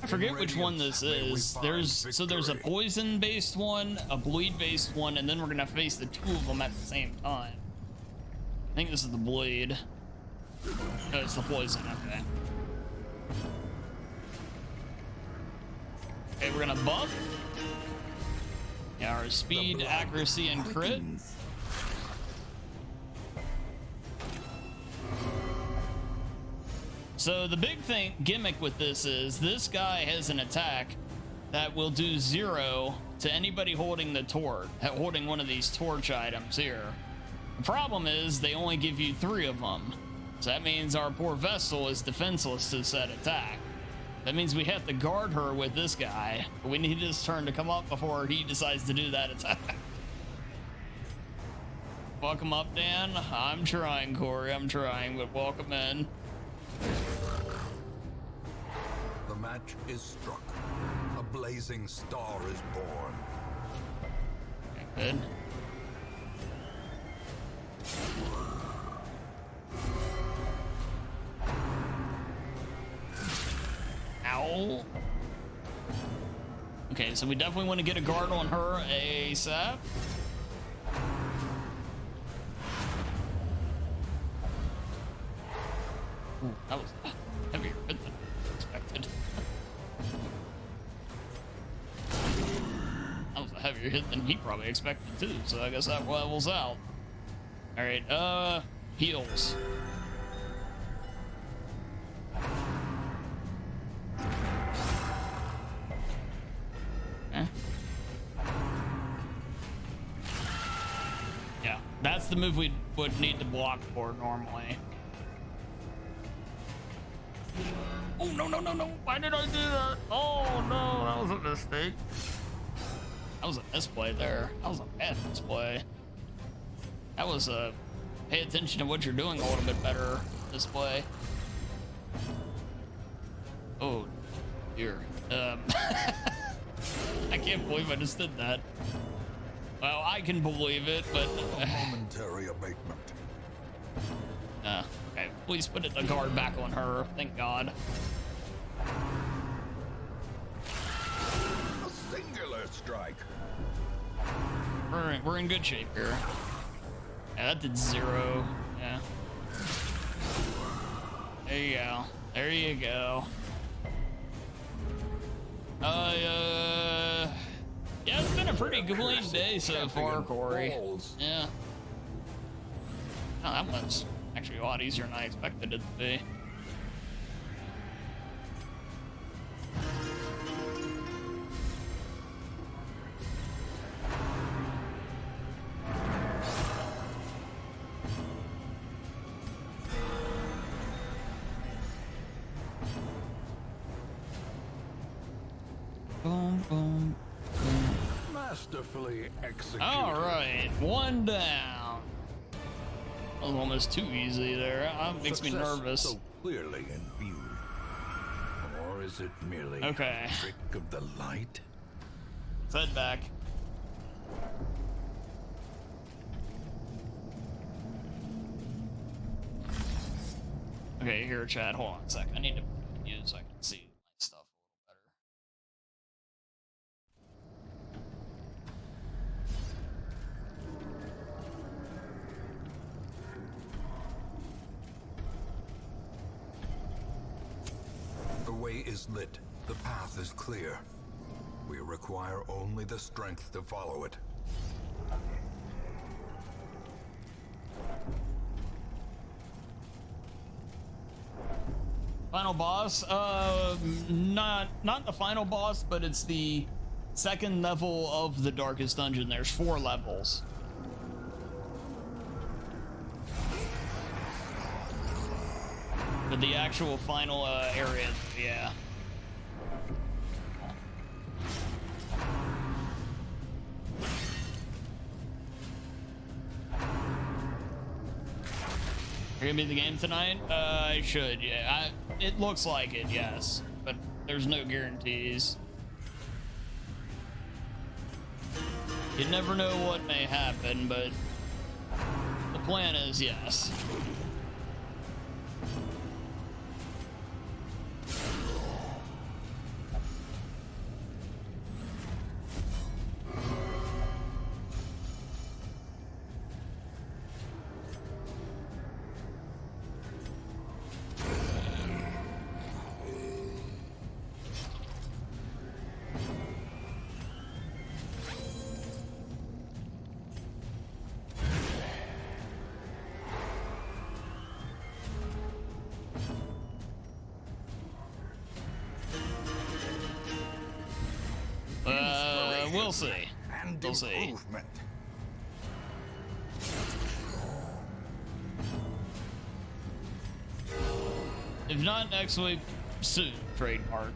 I forget which one this is. There's a poison-based one, a bleed-based one, and then we're gonna face the two of them at the same time. I think this is the bleed. No, it's the poison. Okay. Okay, we're gonna buff. Yeah, our speed, accuracy, and crit. So the big gimmick with this is this guy has an attack that will do 0 to anybody holding the torch, holding one of these torch items here. The problem is they only give you 3 of them. So that means our poor Vestal is defenseless to said attack. That means we have to guard her with this guy. But we need his turn to come up before he decides to do that attack. Welcome up, Dan. I'm trying, Corey. I'm trying, but welcome in. The match is struck. A blazing star is born. Okay, good. Ow. Okay, so we definitely want to get a guard on her ASAP. Ooh, that was a heavier hit than expected. That was a heavier hit than he probably expected too, so I guess that levels out. Alright, heals. Okay. Yeah, that's the move we would need to block for normally. Oh, no, no, no, no. Why did I do that? Oh, no, that was a mistake. That was a misplay there. That was a bad misplay. That was a pay attention to what you're doing a little bit better display. Oh, dear. I can't believe I just did that. Well, I can believe it, but... momentary abatement. Okay, please put a guard back on her. Thank God. A singular strike. We're in good shape here. Yeah, that did 0. Yeah. There you go. There you go. Yeah, it's been a pretty clean day so far, Corey. Yeah. Oh, that one's actually a lot easier than I expected it to be. Boom, boom, boom. Masterfully executed. All right, one down. That was almost too easy there. That makes me Success nervous. so clearly in view. Or is it merely Okay. a trick of the light? Fed back. Okay, here, Chad. Hold on a sec. I need to mute so I can see my stuff a little better. The way is lit. The path is clear. We require only the strength to follow it. Final boss? Not the final boss, but it's the second level of the darkest dungeon. There's 4 levels. But the actual final area, yeah. You're gonna be the game tonight? I should, yeah. It looks like it, yes. But there's no guarantees. You never know what may happen, but the plan is yes. We'll see. And We'll see. improvement. If not next week, soon, trademark.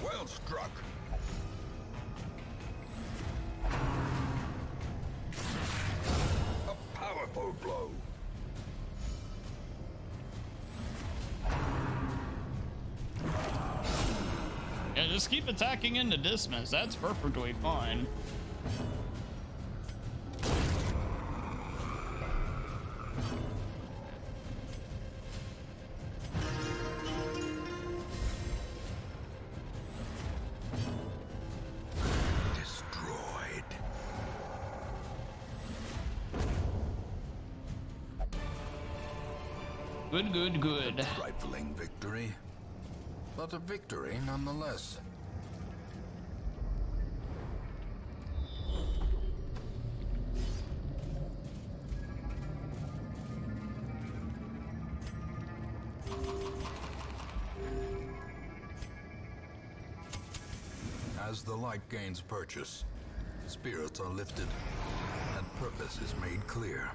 Well struck. A powerful blow. Yeah, just keep attacking into Dismas. That's perfectly fine. Destroyed. Good, good, good. Trifling victory. But a victory nonetheless. As the light gains purchase, spirits are lifted, and purpose is made clear.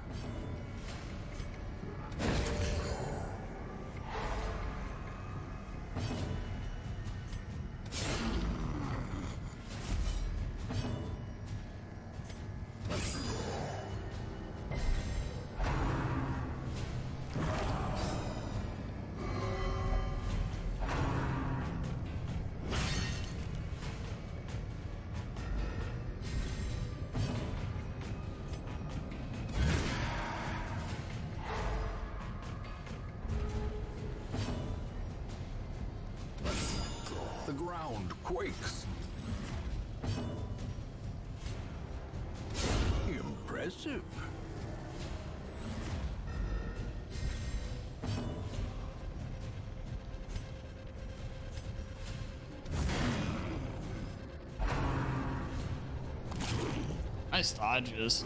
The ground quakes. Impressive. Nice dodges.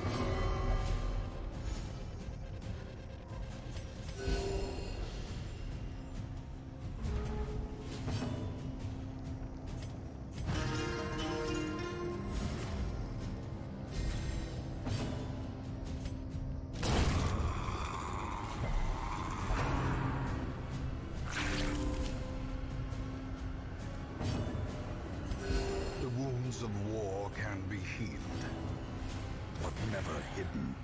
wounds of war can be healed, but never hidden.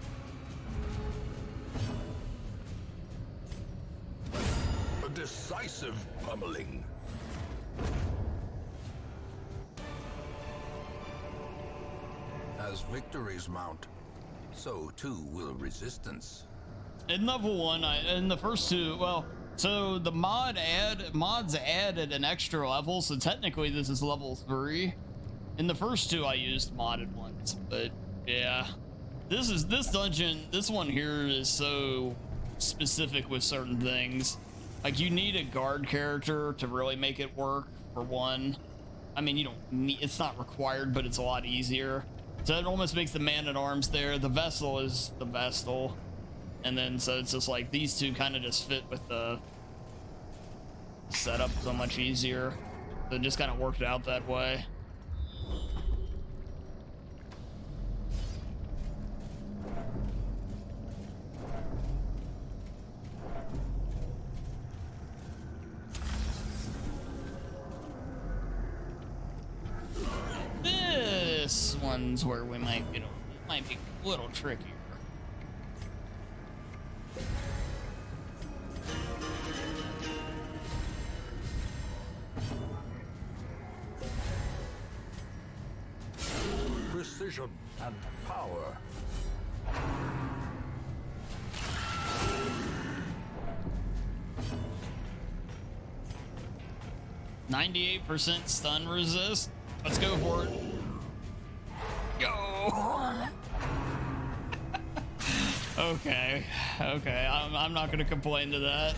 A decisive pummeling. As victories mount, so too will resistance. In level 1, in the first 2, well, so the mods added an extra level, so technically this is level 3. In the first 2 I used modded ones, but yeah. This one here is so specific with certain things. Like, you need a guard character to really make it work, for one. I mean, you don't need, it's not required, but it's a lot easier. So it almost makes the man-at-arms there. The Vestal is the Vestal. And then, so it's just like, these two kind of just fit with the setup so much easier. So it just kind of worked out that way. This one's where we might, it might be a little trickier. Precision and power. %, stun resist. Let's go for it. Go. Okay. I'm not gonna complain to that.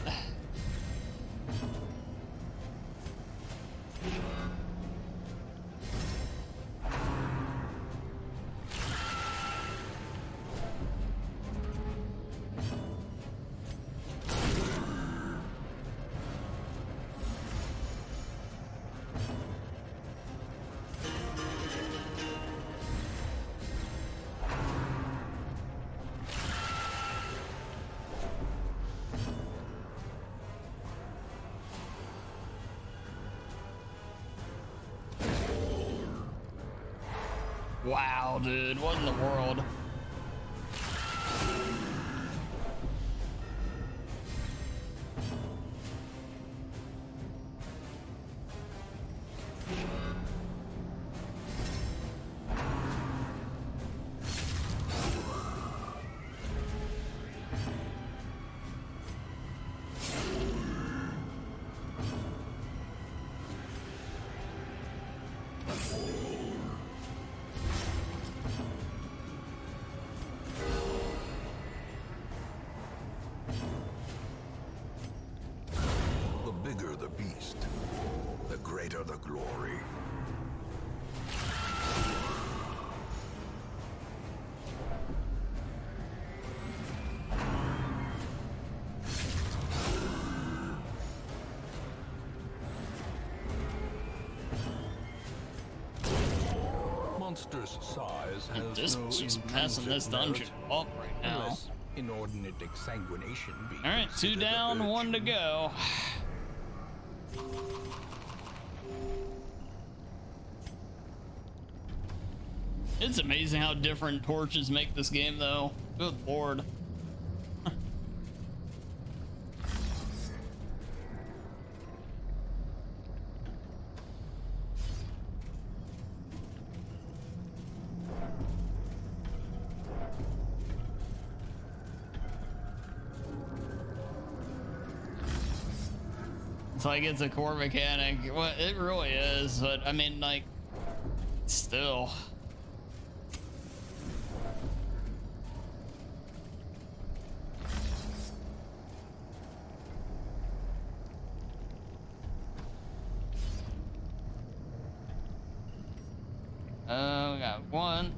Wow, dude, what in the world? The glory. Monster's size has This no is just messing this dungeon up right now. unless inordinate exsanguination be All right, 2 down, 1 to go. It's amazing how different torches make this game, though. Good lord. It's like it's a core mechanic. Well, it really is, but I mean, like, still. We got 1.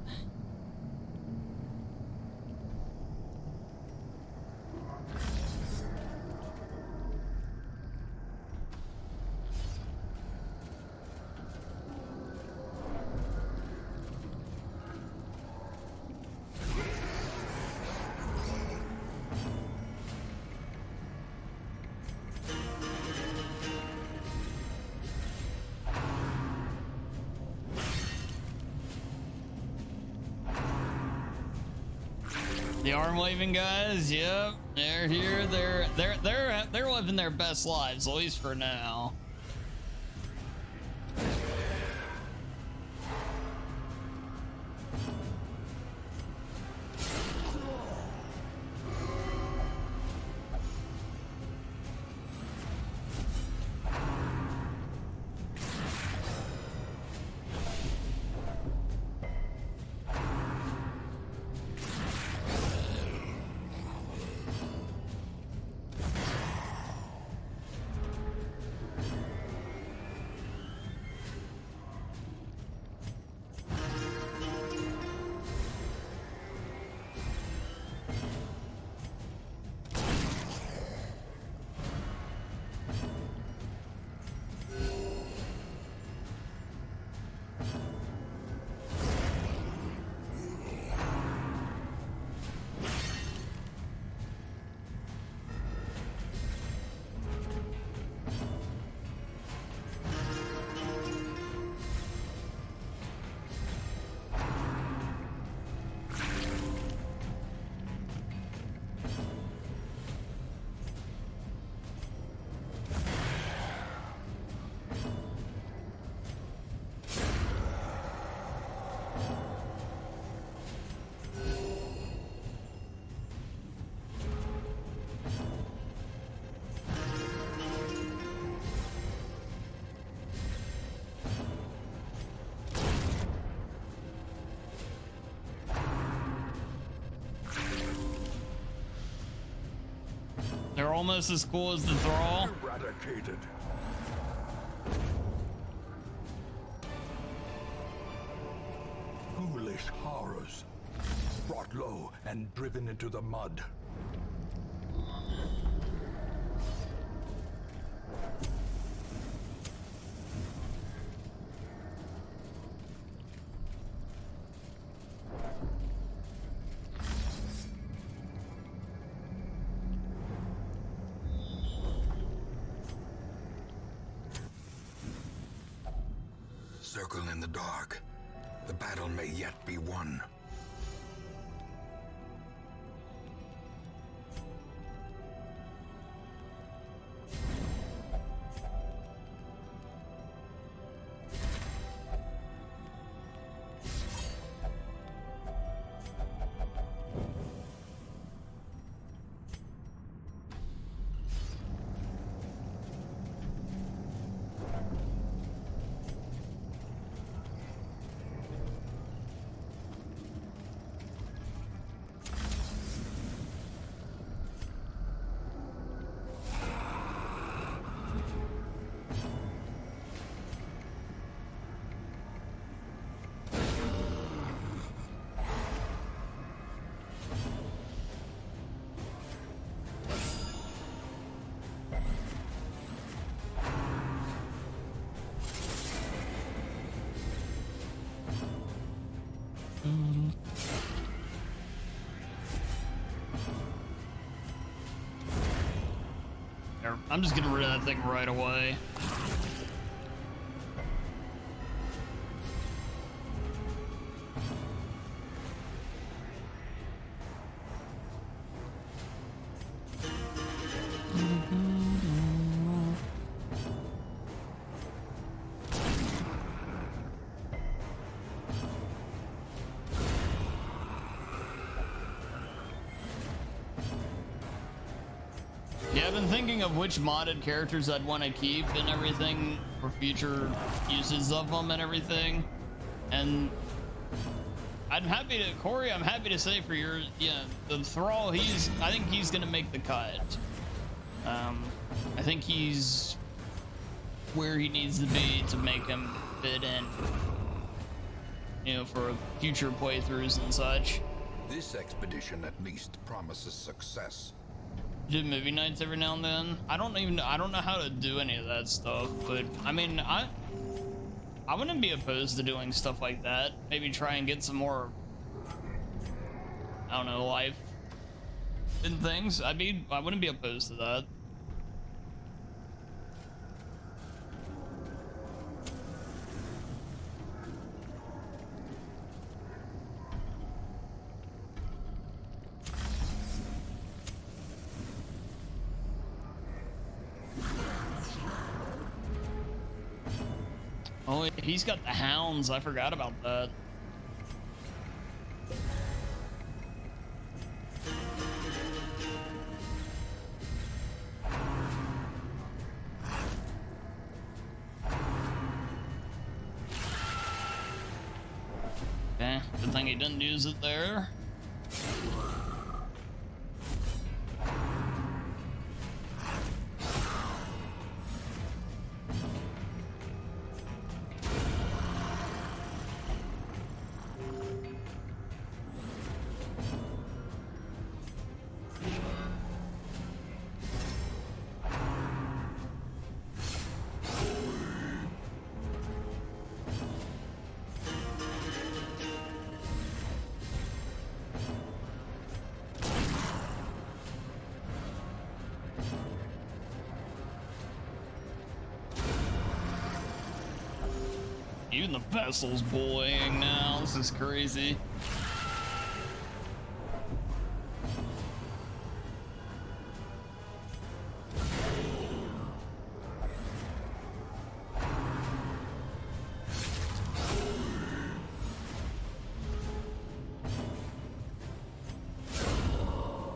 The arm waving guys, yep, they're here. They're living their best lives, at least for now. They're almost as cool as the Thrall. Eradicated. Foolish horrors. Brought low and driven into the mud. Circle in the dark. The battle may yet be won. I'm just getting rid of that thing right away. Yeah, I've been thinking of which modded characters I'd want to keep and everything for future uses of them and everything. And I'm happy to, Corey, I'm happy to say for your, yeah, the Thrall, I think he's going to make the cut. I think he's where he needs to be to make him fit in, you know, for future playthroughs and such. This expedition at least promises success. Do movie nights every now and then. I don't know how to do any of that stuff, but I mean, I wouldn't be opposed to doing stuff like that. Maybe try and get some more, I don't know, life and things. I wouldn't be opposed to that. Oh, he's got the hounds. I forgot about that. Okay, good thing he didn't use it there. Even the vessel's buoying now. This is crazy.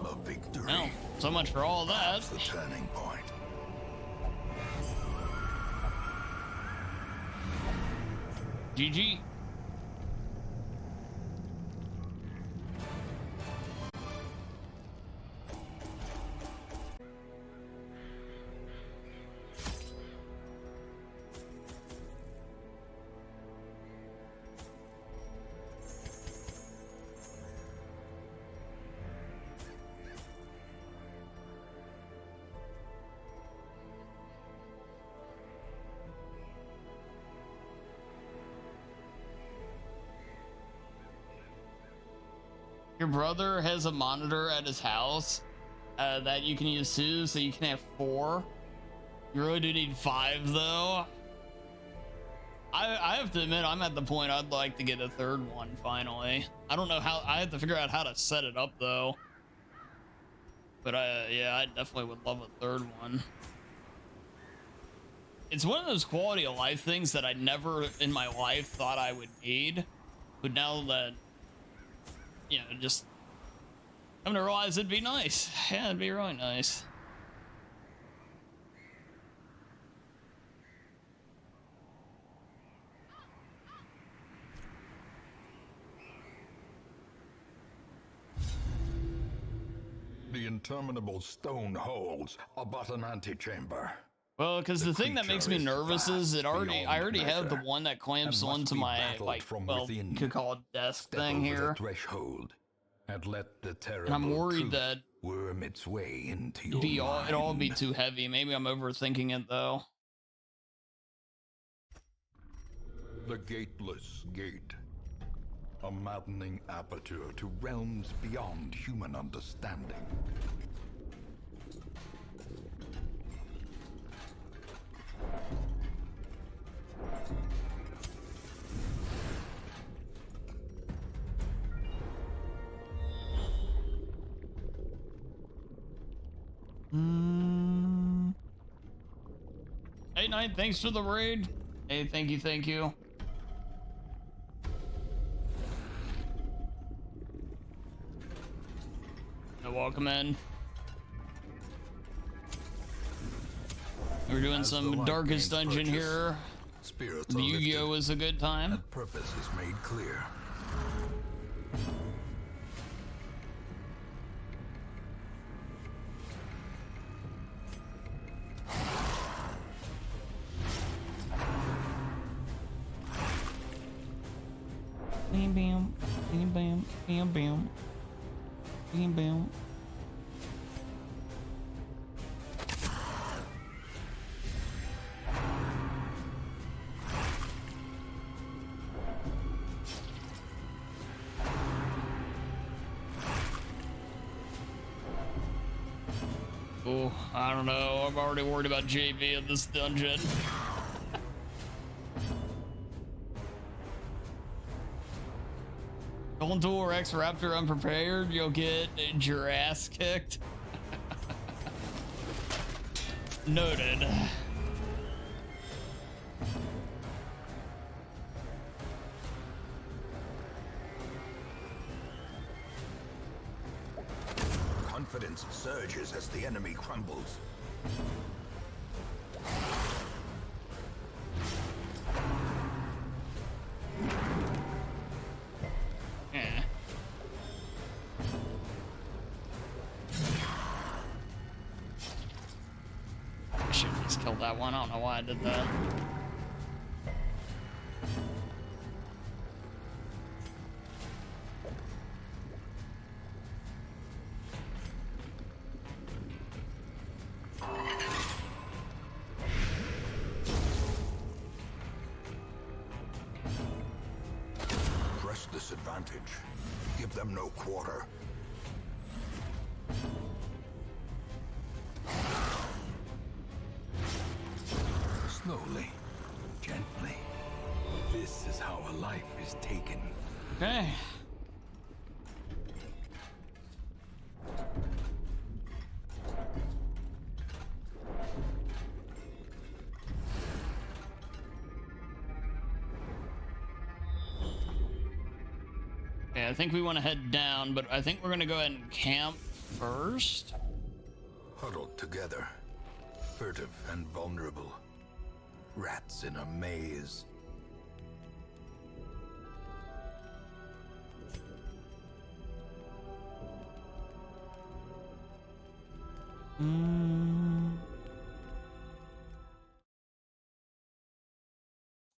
A victory. Well, so much for all that. The turning point. GG. Your brother has a monitor at his house that you can use too, so you can have 4. You really do need 5 though. I have to admit, I'm at the point I'd like to get a 3rd one finally. I don't know how, I have to figure out how to set it up though. But yeah, I definitely would love a 3rd one. It's one of those quality of life things that I never in my life thought I would need. But now that, you know, just I'm gonna realize it'd be nice. Yeah, it'd be really nice. The interminable stone holes are but an antechamber. Well, because the thing that makes me creature is nervous is vast I already beyond have the measure, one that clamps and must onto be my, battled like, from well, within. you could call it desk Step thing over here. the threshold and let the terrible And I'm worried truth that worm its way into your mind. it'd all be too heavy. Maybe I'm overthinking it though. The gateless gate. A maddening aperture to realms beyond human understanding. Hey, Knight, thanks for the raid. Hey, thank you, thank you. Welcome in. We're doing As the some light darkest gains dungeon purchase, here. spirits The are Yu-Gi-Oh lifted, was a good time. and purpose is made clear. Bam, bam, bam, bam, bam, bam, bam, bam. Oh, I don't know. I'm already worried about JB in this dungeon. Going to a Rex Raptor unprepared, you'll get your ass kicked. Noted. confidence surges as the enemy crumbles. Yeah. I should have just killed that one. I don't know why I did that. Press this advantage. Give them no quarter. Slowly, gently. This is how a life is taken. Okay. Okay, I think we want to head down, but I think we're gonna go ahead and camp first. Huddled together, furtive and vulnerable. Rats in a maze.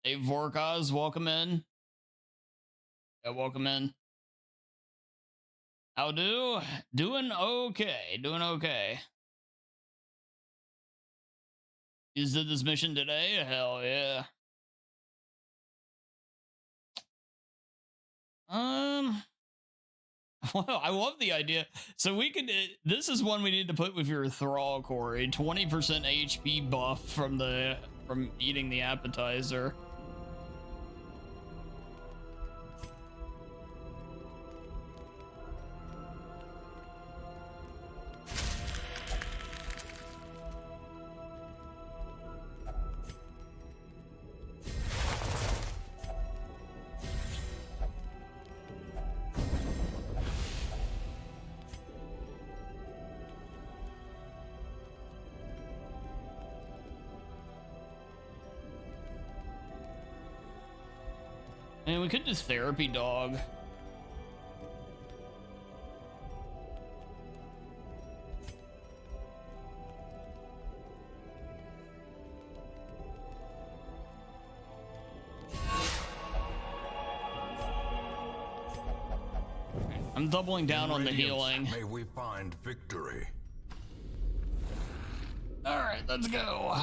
Hey, Vorkaz, welcome in. Yeah, welcome in. How do? Doing okay. Doing okay. You just did this mission today? Hell yeah. Well, I love the idea. So we could. This is one we need to put with your thrall, Corey. 20% HP buff from eating the appetizer. And we could do therapy dog. I'm doubling down on the healing. May we find victory. All right, let's go.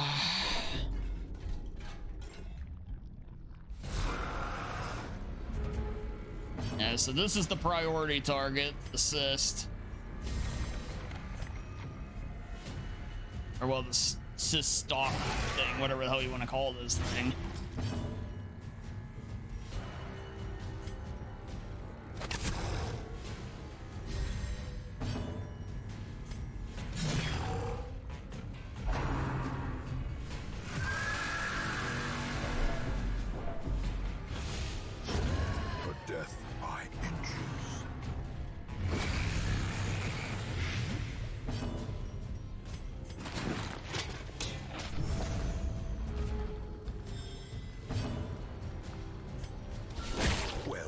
Yeah, so this is the priority target, assist. Or well, the assist stock thing, whatever the hell you want to call this thing.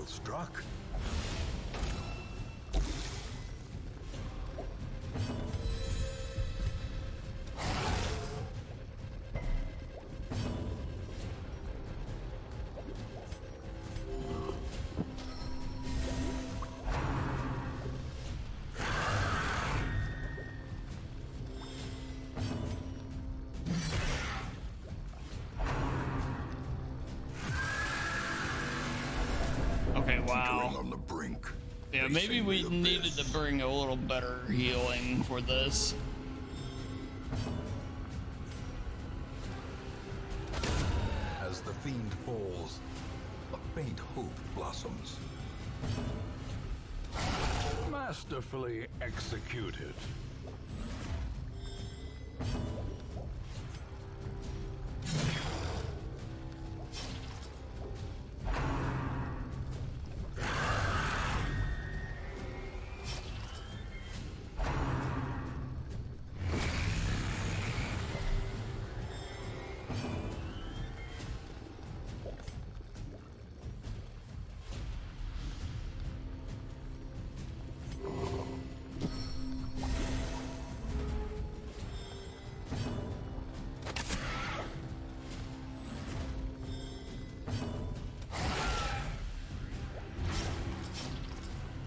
Struck. Okay, wow. On the brink. Yeah, maybe we needed to bring a little better healing for this. As the fiend falls, a faint hope blossoms. Masterfully executed.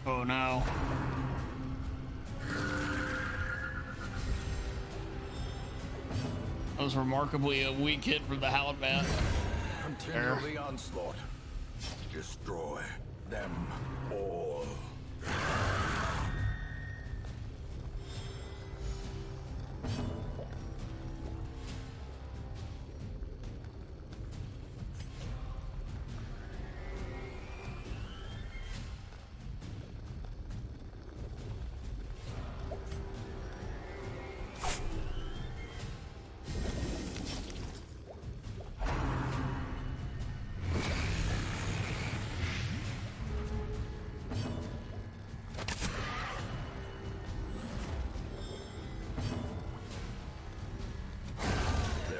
Oh no. That was remarkably a weak hit from the Houndbat. Continue the onslaught. Destroy them all.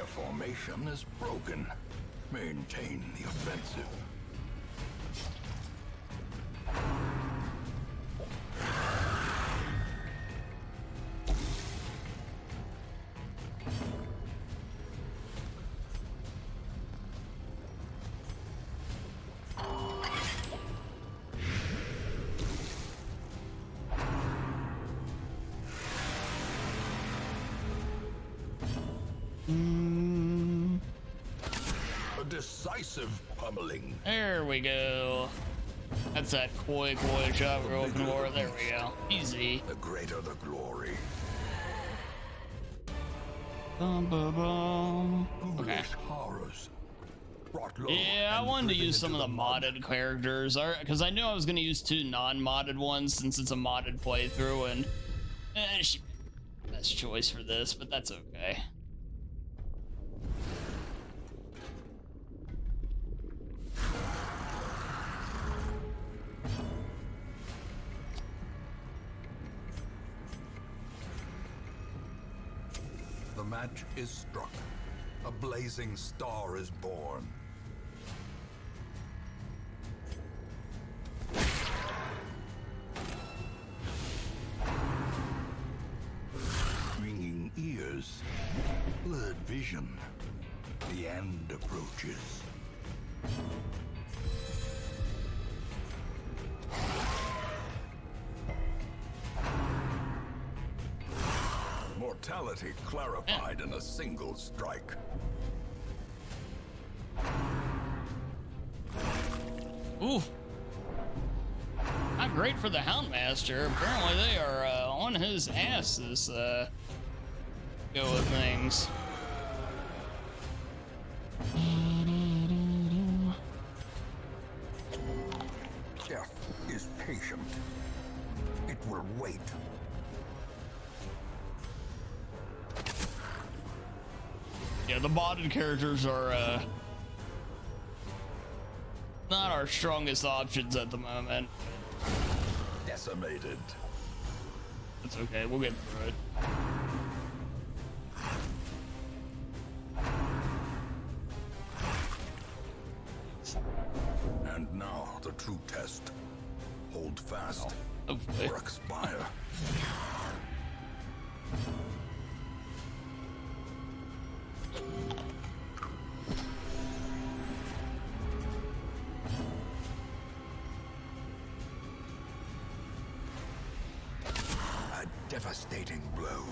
Formation is broken. Maintain the offensive. Decisive pummeling. There we go. That's that koi shot we're looking for. There we go. Easy. The greater the glory. Bum, bum, bum. Okay. Horrors. Yeah, I wanted to use some of the modded characters because I knew I was going to use 2 non-modded ones since it's a modded playthrough, and she best choice for this, but that's okay. The match is struck. A blazing star is born. Ringing ears, blurred vision. The end approaches. Mortality clarified in a single strike. Ooh. Not great for the Houndmaster. Apparently they are on his ass this go with things. Death is patient. It will wait. Yeah, the modded characters are not our strongest options at the moment. Decimated. That's okay, we'll get through it. And now the true test. Hold fast. Hopefully. Or expire. A devastating blow.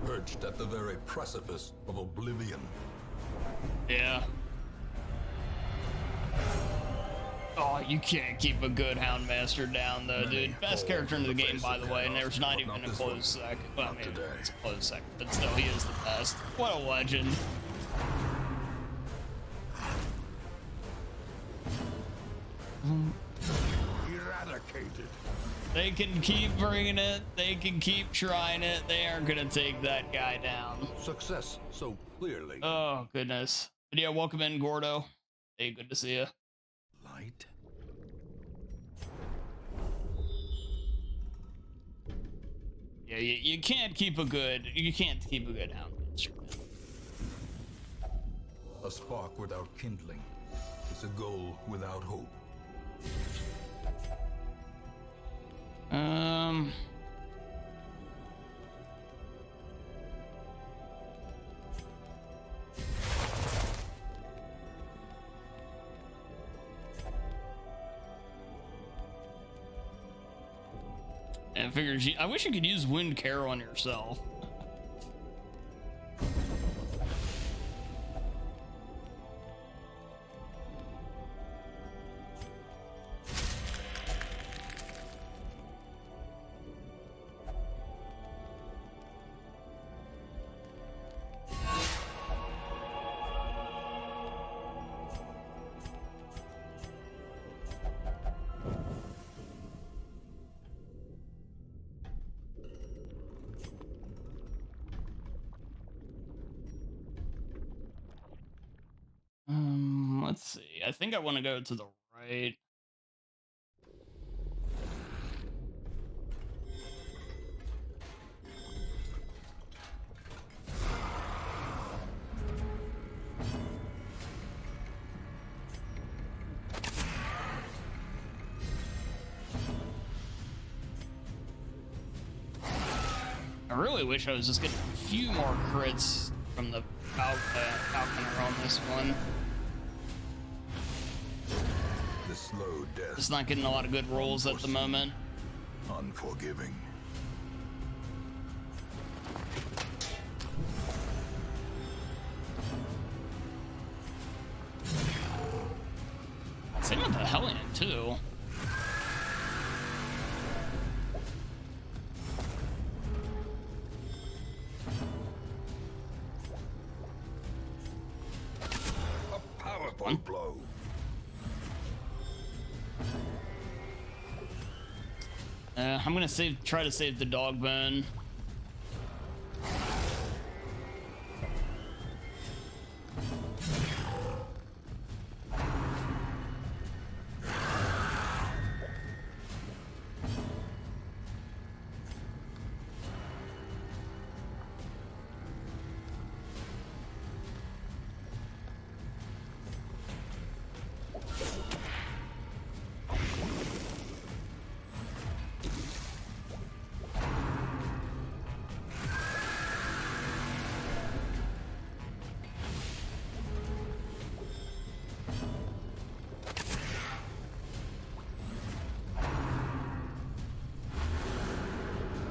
Perched at the very precipice of oblivion. Yeah. Oh, you can't keep a good Houndmaster down, though, dude. Best character in the game, by the way, and there's not even a close second. Well, I mean, it's a close second, but still, he is the best. What a legend. Eradicated. They can keep bringing it. They can keep trying it. They aren't gonna take that guy down. Success so clearly. Oh, goodness. But yeah, welcome in, Gordo. Hey, good to see you. Light. Yeah, you can't keep a good Houndmaster. A spark without kindling is a goal without hope. Yeah, I figured I wish you could use Wind Care on yourself. Let's see. I think I want to go to the right. I really wish I was just getting a few more crits from the Falconer on this one. The slow death. Just not getting a lot of good rolls at the moment. Unforgiving. Same with the Hellion too. A powerful blow. I'm gonna try to save the dog bone.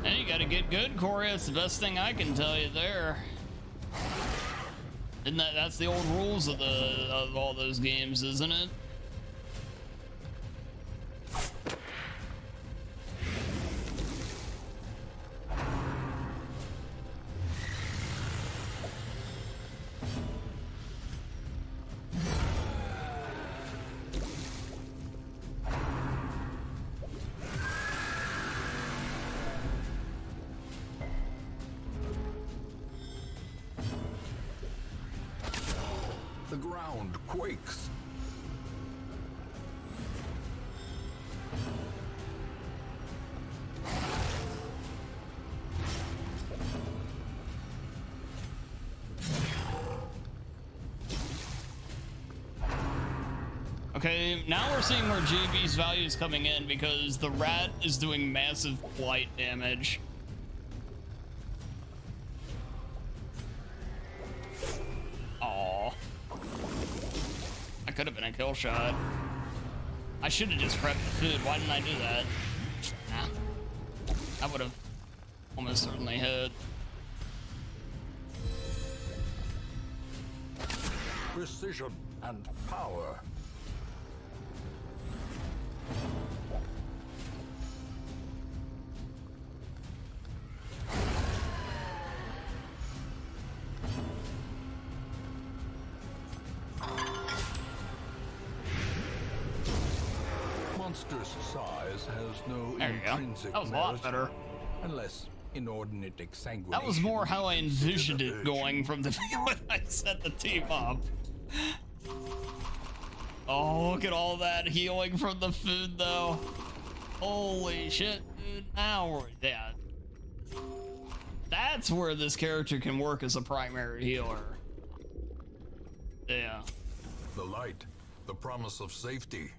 Hey, you gotta get good, Corey. That's the best thing I can tell you there. Isn't that's the old rules of all those games, isn't it? The ground quakes. Okay, now we're seeing where JB's value is coming in because the rat is doing massive blight damage. Aww. That could have been a kill shot. I should have just prepped the food. Why didn't I do that? Nah. I would have almost certainly hit. Precision and power. Monstrous size has no There you go. intrinsic That was a lot merit, better. unless inordinate exsanguination. That was more how I envisioned is a it going from the when I set the team up. Oh, look at all that healing from the food, though. Holy shit, dude. Now we're... Yeah. That's where this character can work as a primary healer. Yeah. The light, the promise of safety.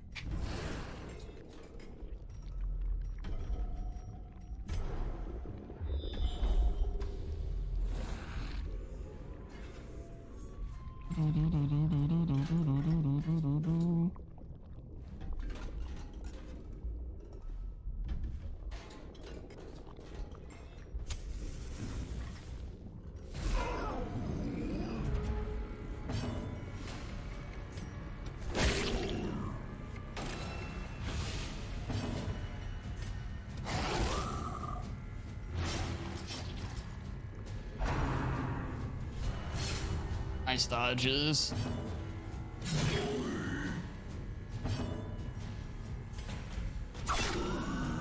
Nice dodges.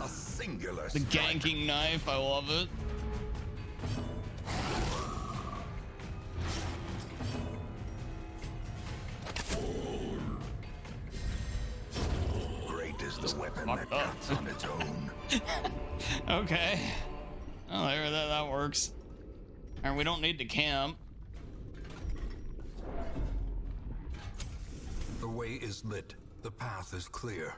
A singular The ganking knife, I love it. Great is the weapon fucked that up. cuts on its own. Okay. Oh, there, that works. Alright, we don't need to camp. The way is lit. The path is clear.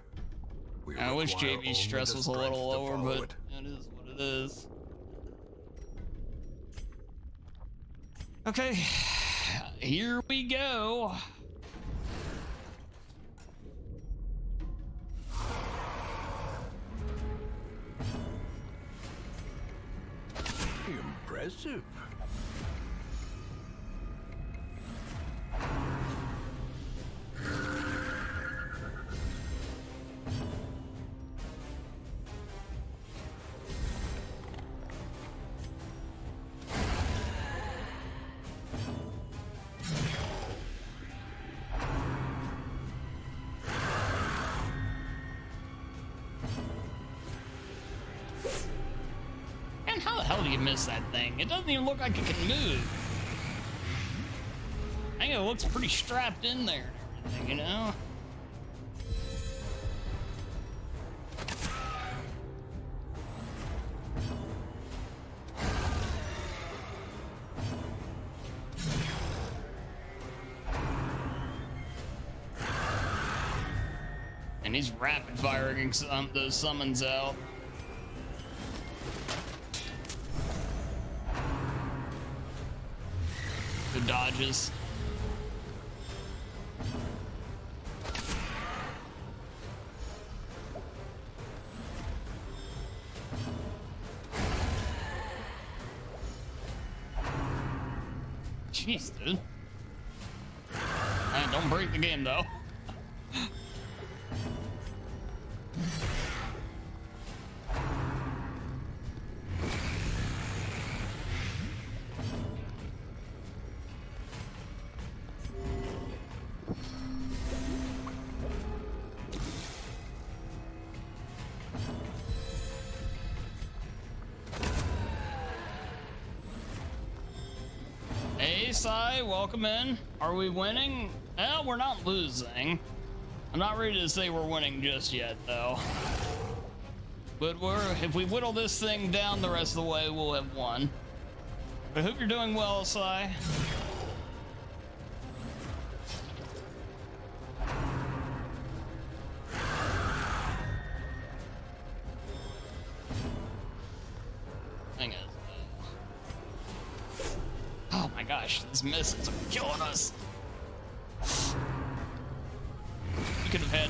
We I wish require only JV's stress the was a little strength to lower, follow but it is what it is. Okay, here we go. Impressive. And how the hell do you miss that thing? It doesn't even look like it can move. I think it looks pretty strapped in there and everything, you know? And he's rapid firing those summons out. The dodges. Jeez, dude. Don't break the game, though. Hey, Sai, welcome in. Are we winning? Well, we're not losing. I'm not ready to say we're winning just yet, though. But if we whittle this thing down the rest of the way, we'll have won. I hope you're doing well, Sai. Thing is, oh my gosh, these missiles are killing us. We could have had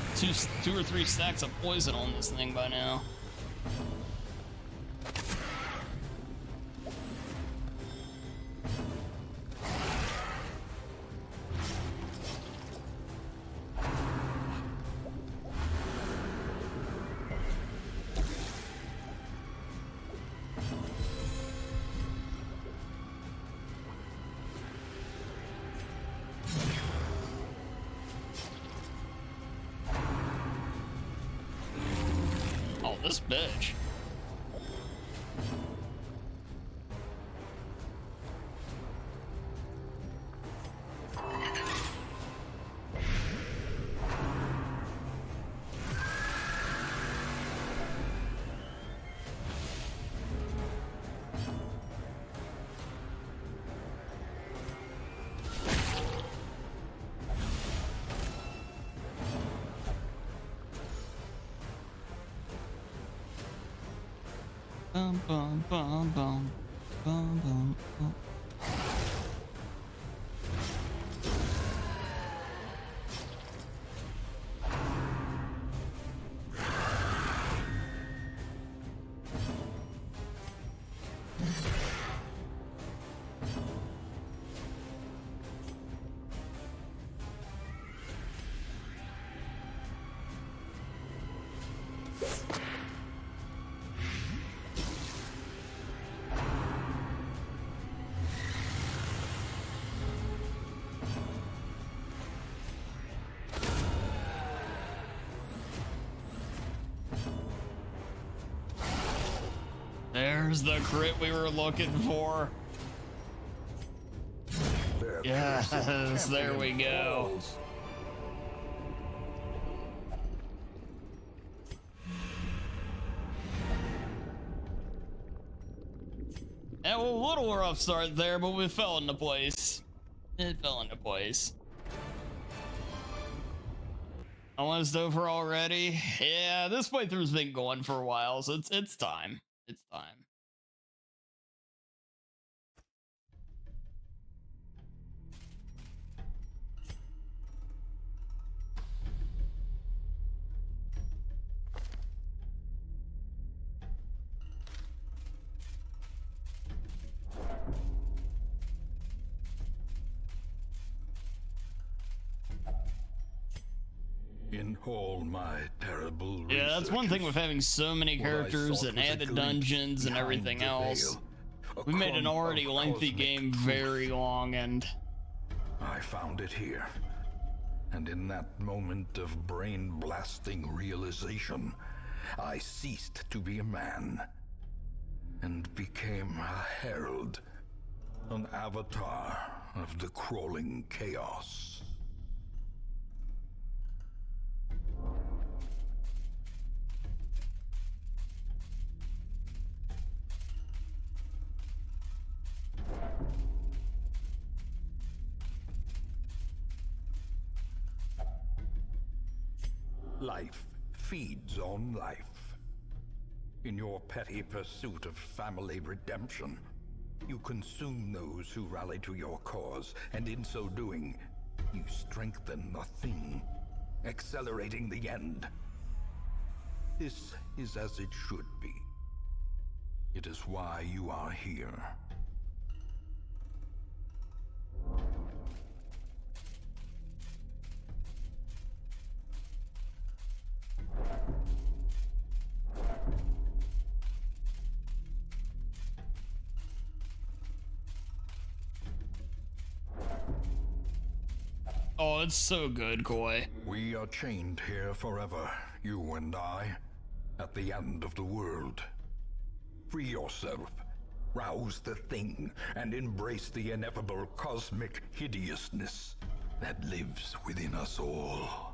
two or three stacks of poison on this thing by now. Oh, this bitch. Bum, bum, bum, bum, bum, bum, bum. There's the crit we were looking for. Yes, there we go. Falls. Yeah, well, a little rough start there, but we fell into place. It fell into place. Almost over already. Yeah, this playthrough's been going for a while, so it's time. It's time. In all my terrible Yeah, that's one thing with having so many what I characters sought and was a added glimpse dungeons and behind everything the else. veil, a We made an crumb already of lengthy cosmic game truth. very long, and I found it here. And in that moment of brain-blasting realization, I ceased to be a man and became a herald, an avatar of the crawling chaos. Life feeds on life. In your petty pursuit of family redemption, you consume those who rally to your cause, and in so doing, you strengthen the thing, accelerating the end. This is as it should be. It is why you are here. oh, it's so good, Koi. We are chained here forever, you and I, at the end of the world. Free yourself, rouse the thing, and embrace the ineffable cosmic hideousness that lives within us all.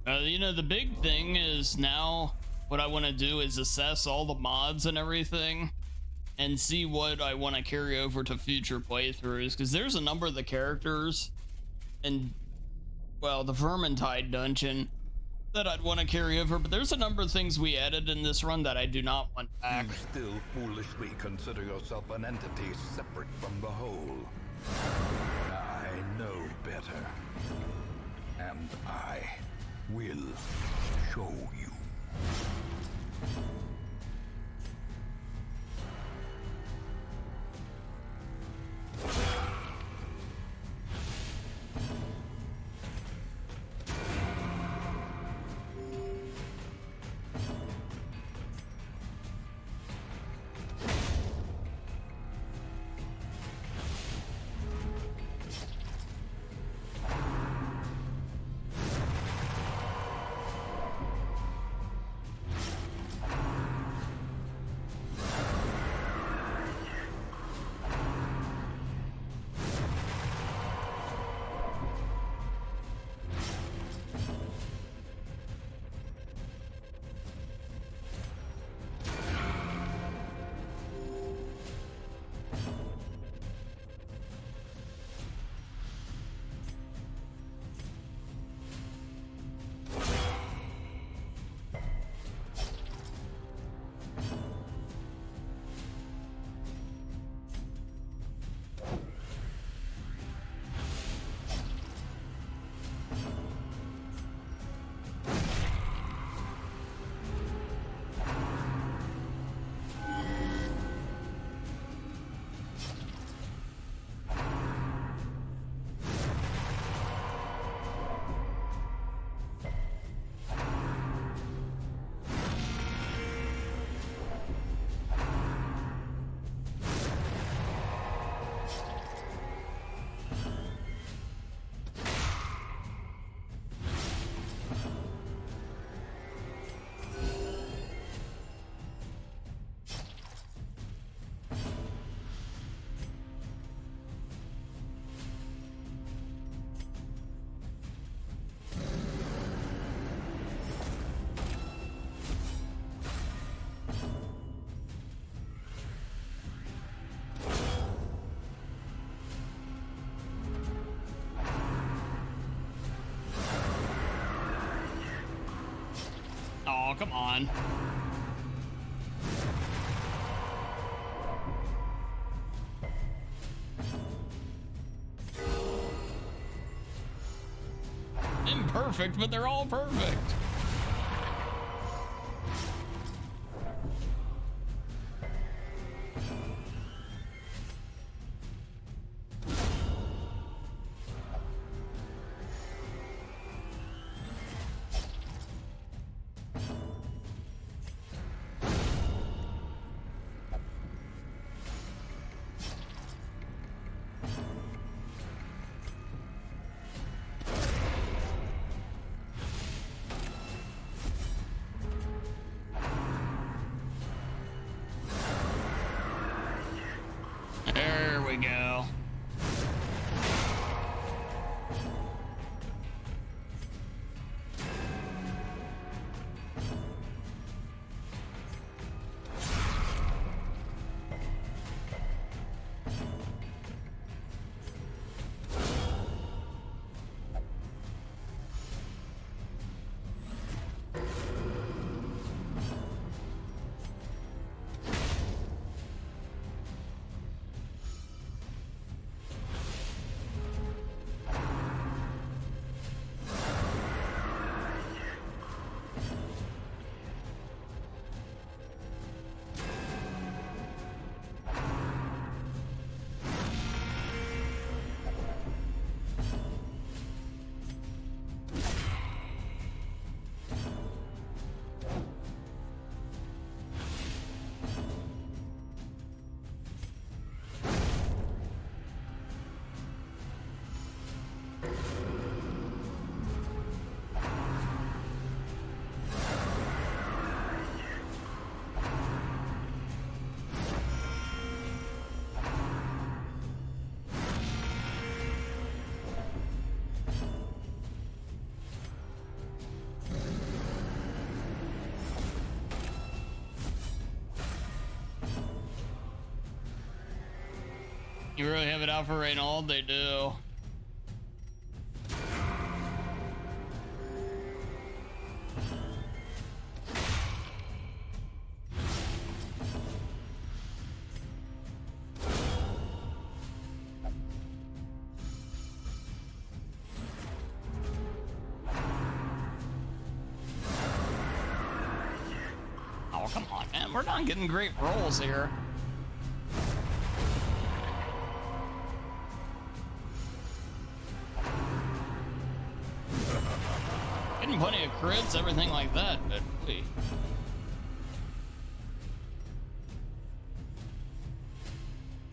You know, the big thing is now what I want to do is assess all the mods and everything and see what I want to carry over to future playthroughs, because there's a number of the characters and, well, the Vermintide dungeon that I'd want to carry over, but there's a number of things we added in this run that I do not want back. You still foolishly consider yourself an entity separate from the whole. I know better. And I will show you. come on. Imperfect, but they're all perfect. There we go. You really have it out for Reynold? They do. Oh, come on, man. We're not getting great rolls here. Getting plenty of crits, everything like that, but wait.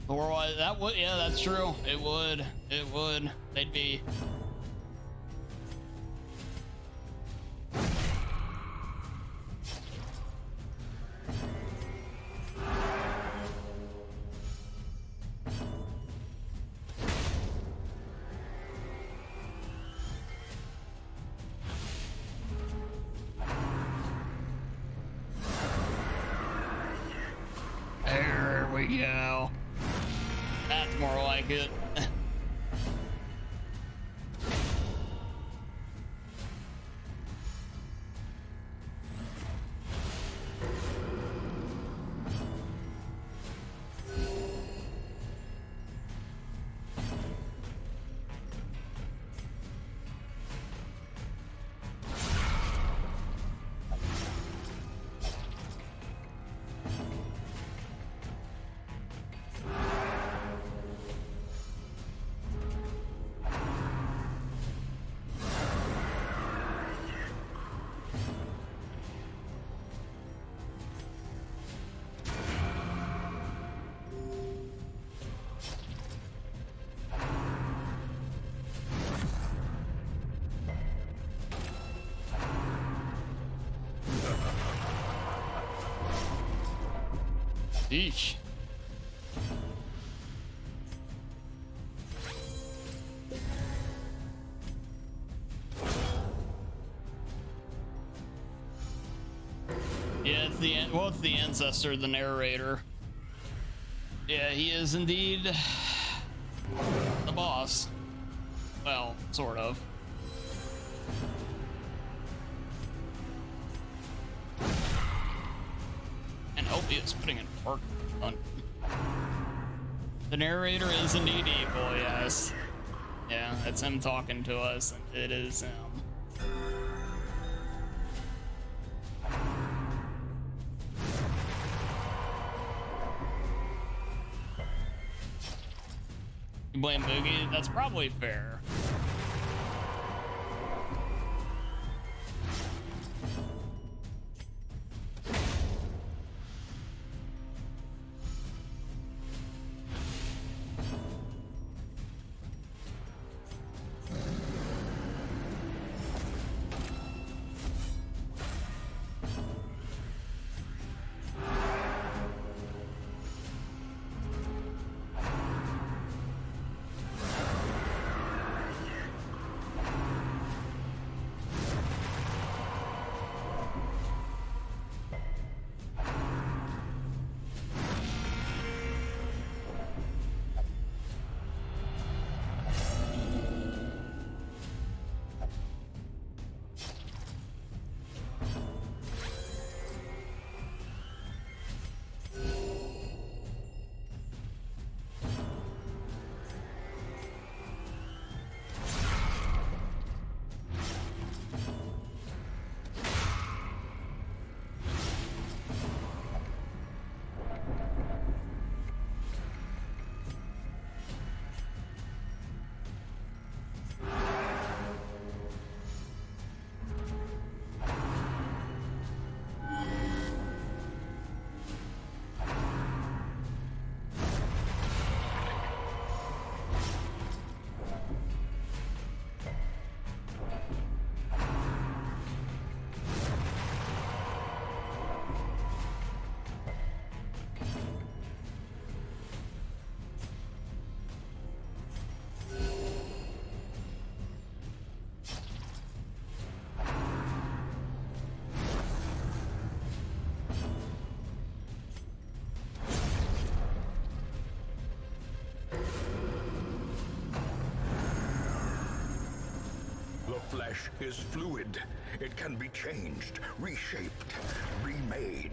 Or that would, yeah, that's true. It would. It would. They'd be. There we go. That's more like it. Eesh. Yeah, it's the well, it's the ancestor, the narrator. Yeah, he is indeed the boss. Well, sort of. And Opie is putting in work on. The narrator is indeed evil, yes. Yeah, it's him talking to us, and it is him. You blame Boogie? That's probably fair. The flesh is fluid. It can be changed, reshaped, remade.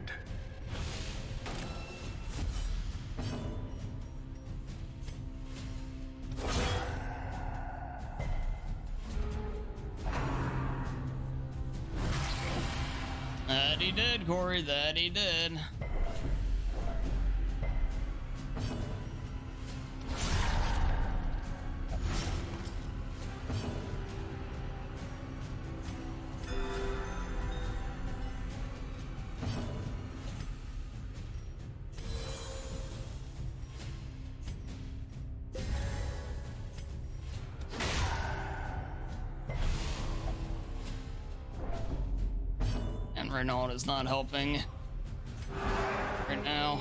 That he did, Corey, that he did. Renault is not helping right now.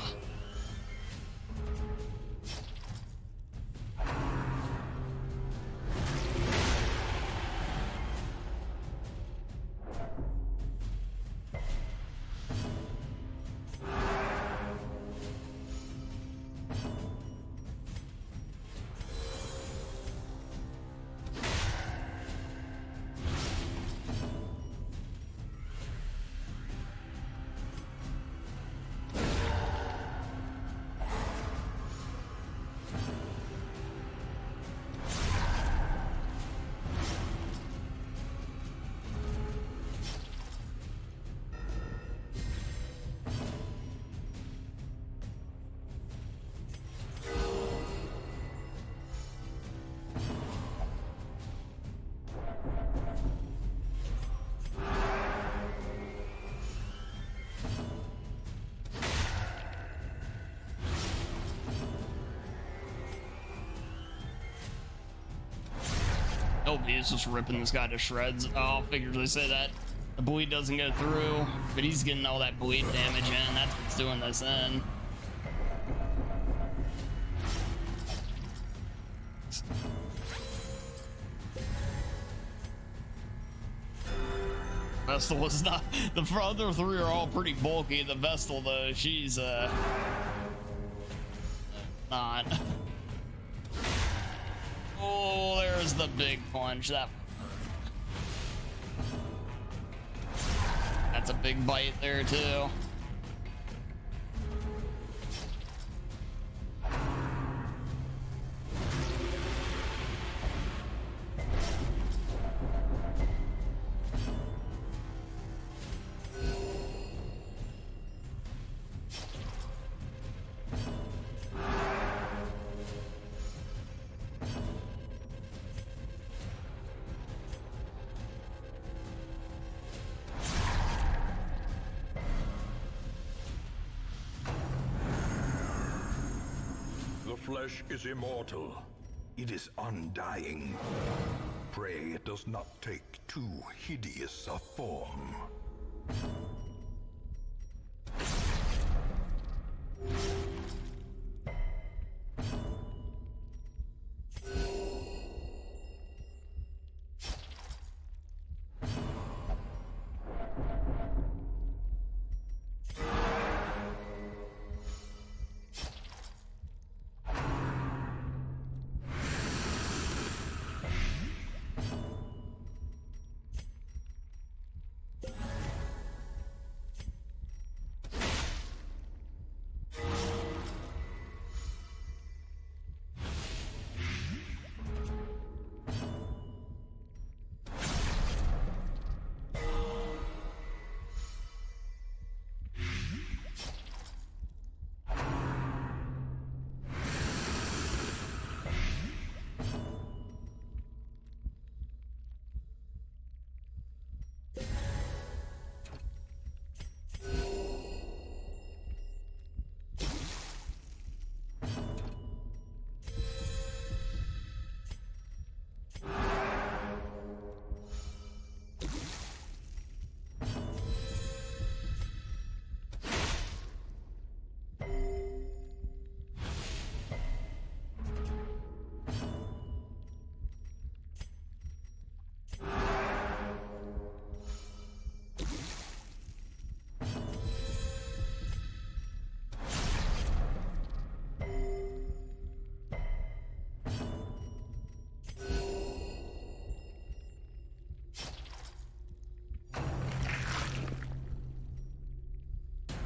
LB is just ripping this guy to shreds. Oh, I'll figuratively say that. The bleed doesn't go through, but he's getting all that bleed damage in. That's what's doing this in. Vestal was not. The other three are all pretty bulky. The Vestal, though, she's not. Oh, there's the big punch. That That's a big bite there too. The flesh is immortal. It is undying. Pray it does not take too hideous a form.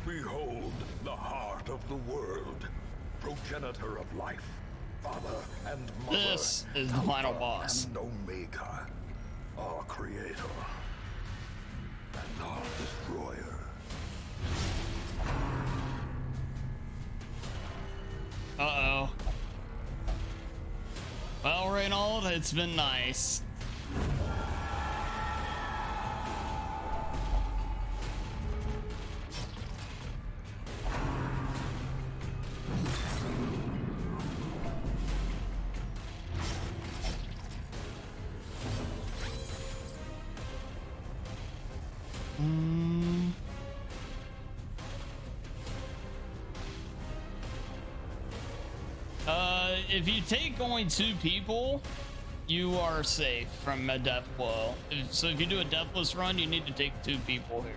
Behold the heart of the world, progenitor of life, father and mother. This is the final boss. And Omega, our creator and our destroyer. Uh-oh. Well, Reynold, it's been nice. If you take only 2 people, you are safe from a death blow. So if you do a deathless run, you need to take 2 people here.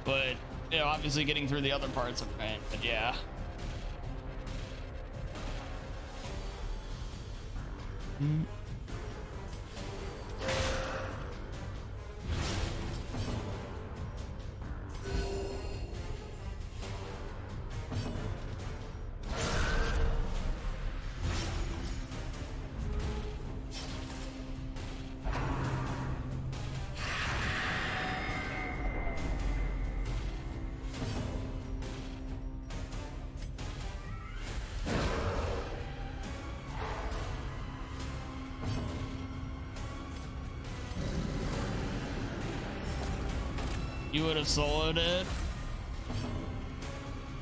But, you know, obviously getting through the other parts of it, but yeah. You would have soloed it.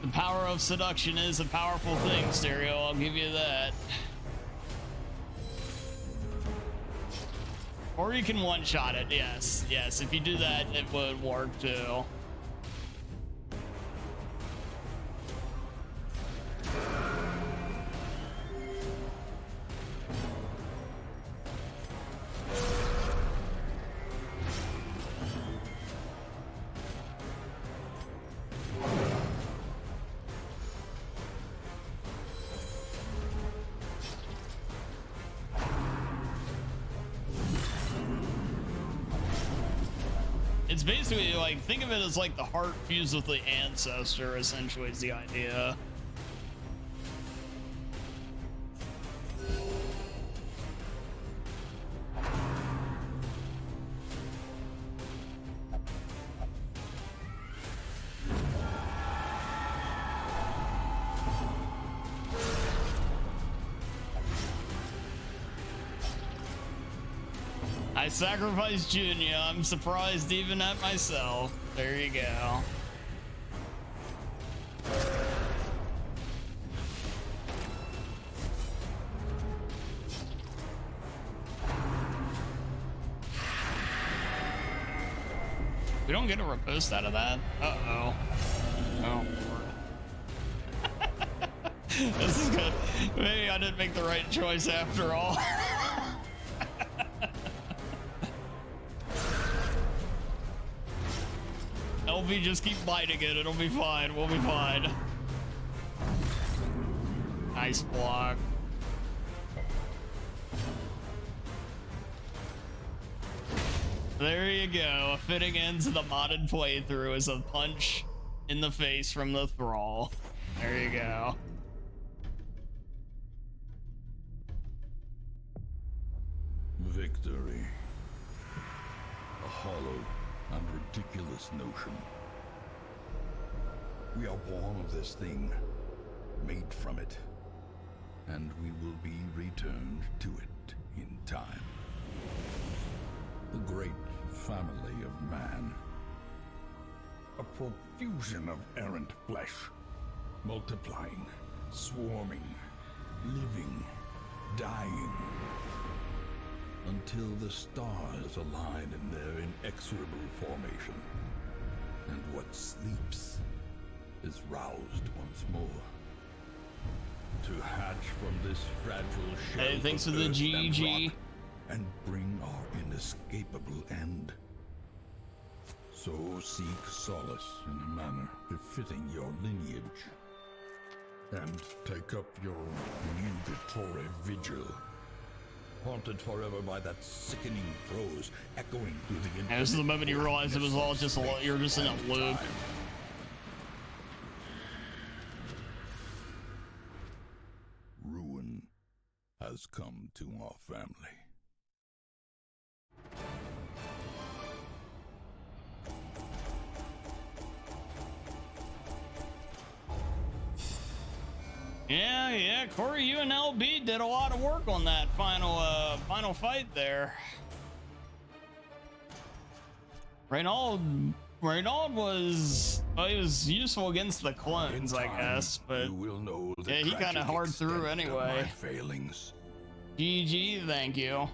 The power of seduction is a powerful thing, Stereo. I'll give you that. Or you can one-shot it. Yes, yes. If you do that, it would work too. it's basically like, think of it as like the heart fused with the ancestor, essentially, is the idea. I sacrificed Junior. I'm surprised even at myself. There you go. We don't get a riposte out of that? Uh-oh. Oh, Lord. This is good. Maybe I didn't make the right choice after all. LV, just keep biting it. It'll be fine. We'll be fine. Nice block. There you go. A fitting end to the modded playthrough is a punch in the face from the thrall. There you go. Victory. A hollow and ridiculous notion. We are born of this thing, made from it, and we will be returned to it in time. The great family of man. A profusion of errant flesh, multiplying, swarming, living, dying, until the stars align in their inexorable formation, and what sleeps is roused once more. To hatch from this fragile shell Hey, thanks of for the earth and GG. rock, and bring our inescapable end. So seek solace in a manner befitting your lineage, and take up your nugatory vigil, haunted forever by that sickening prose echoing through the And this is the moment you realize it was all just a you're just in a loop. Ruin has come to our family. Yeah, Corey, you and LB did a lot of work on that final fight there. Reynaud was, well, he was useful against the clones, I guess, but you will know the yeah, he kind of tragic hard through extent of anyway. my failings. GG, thank you.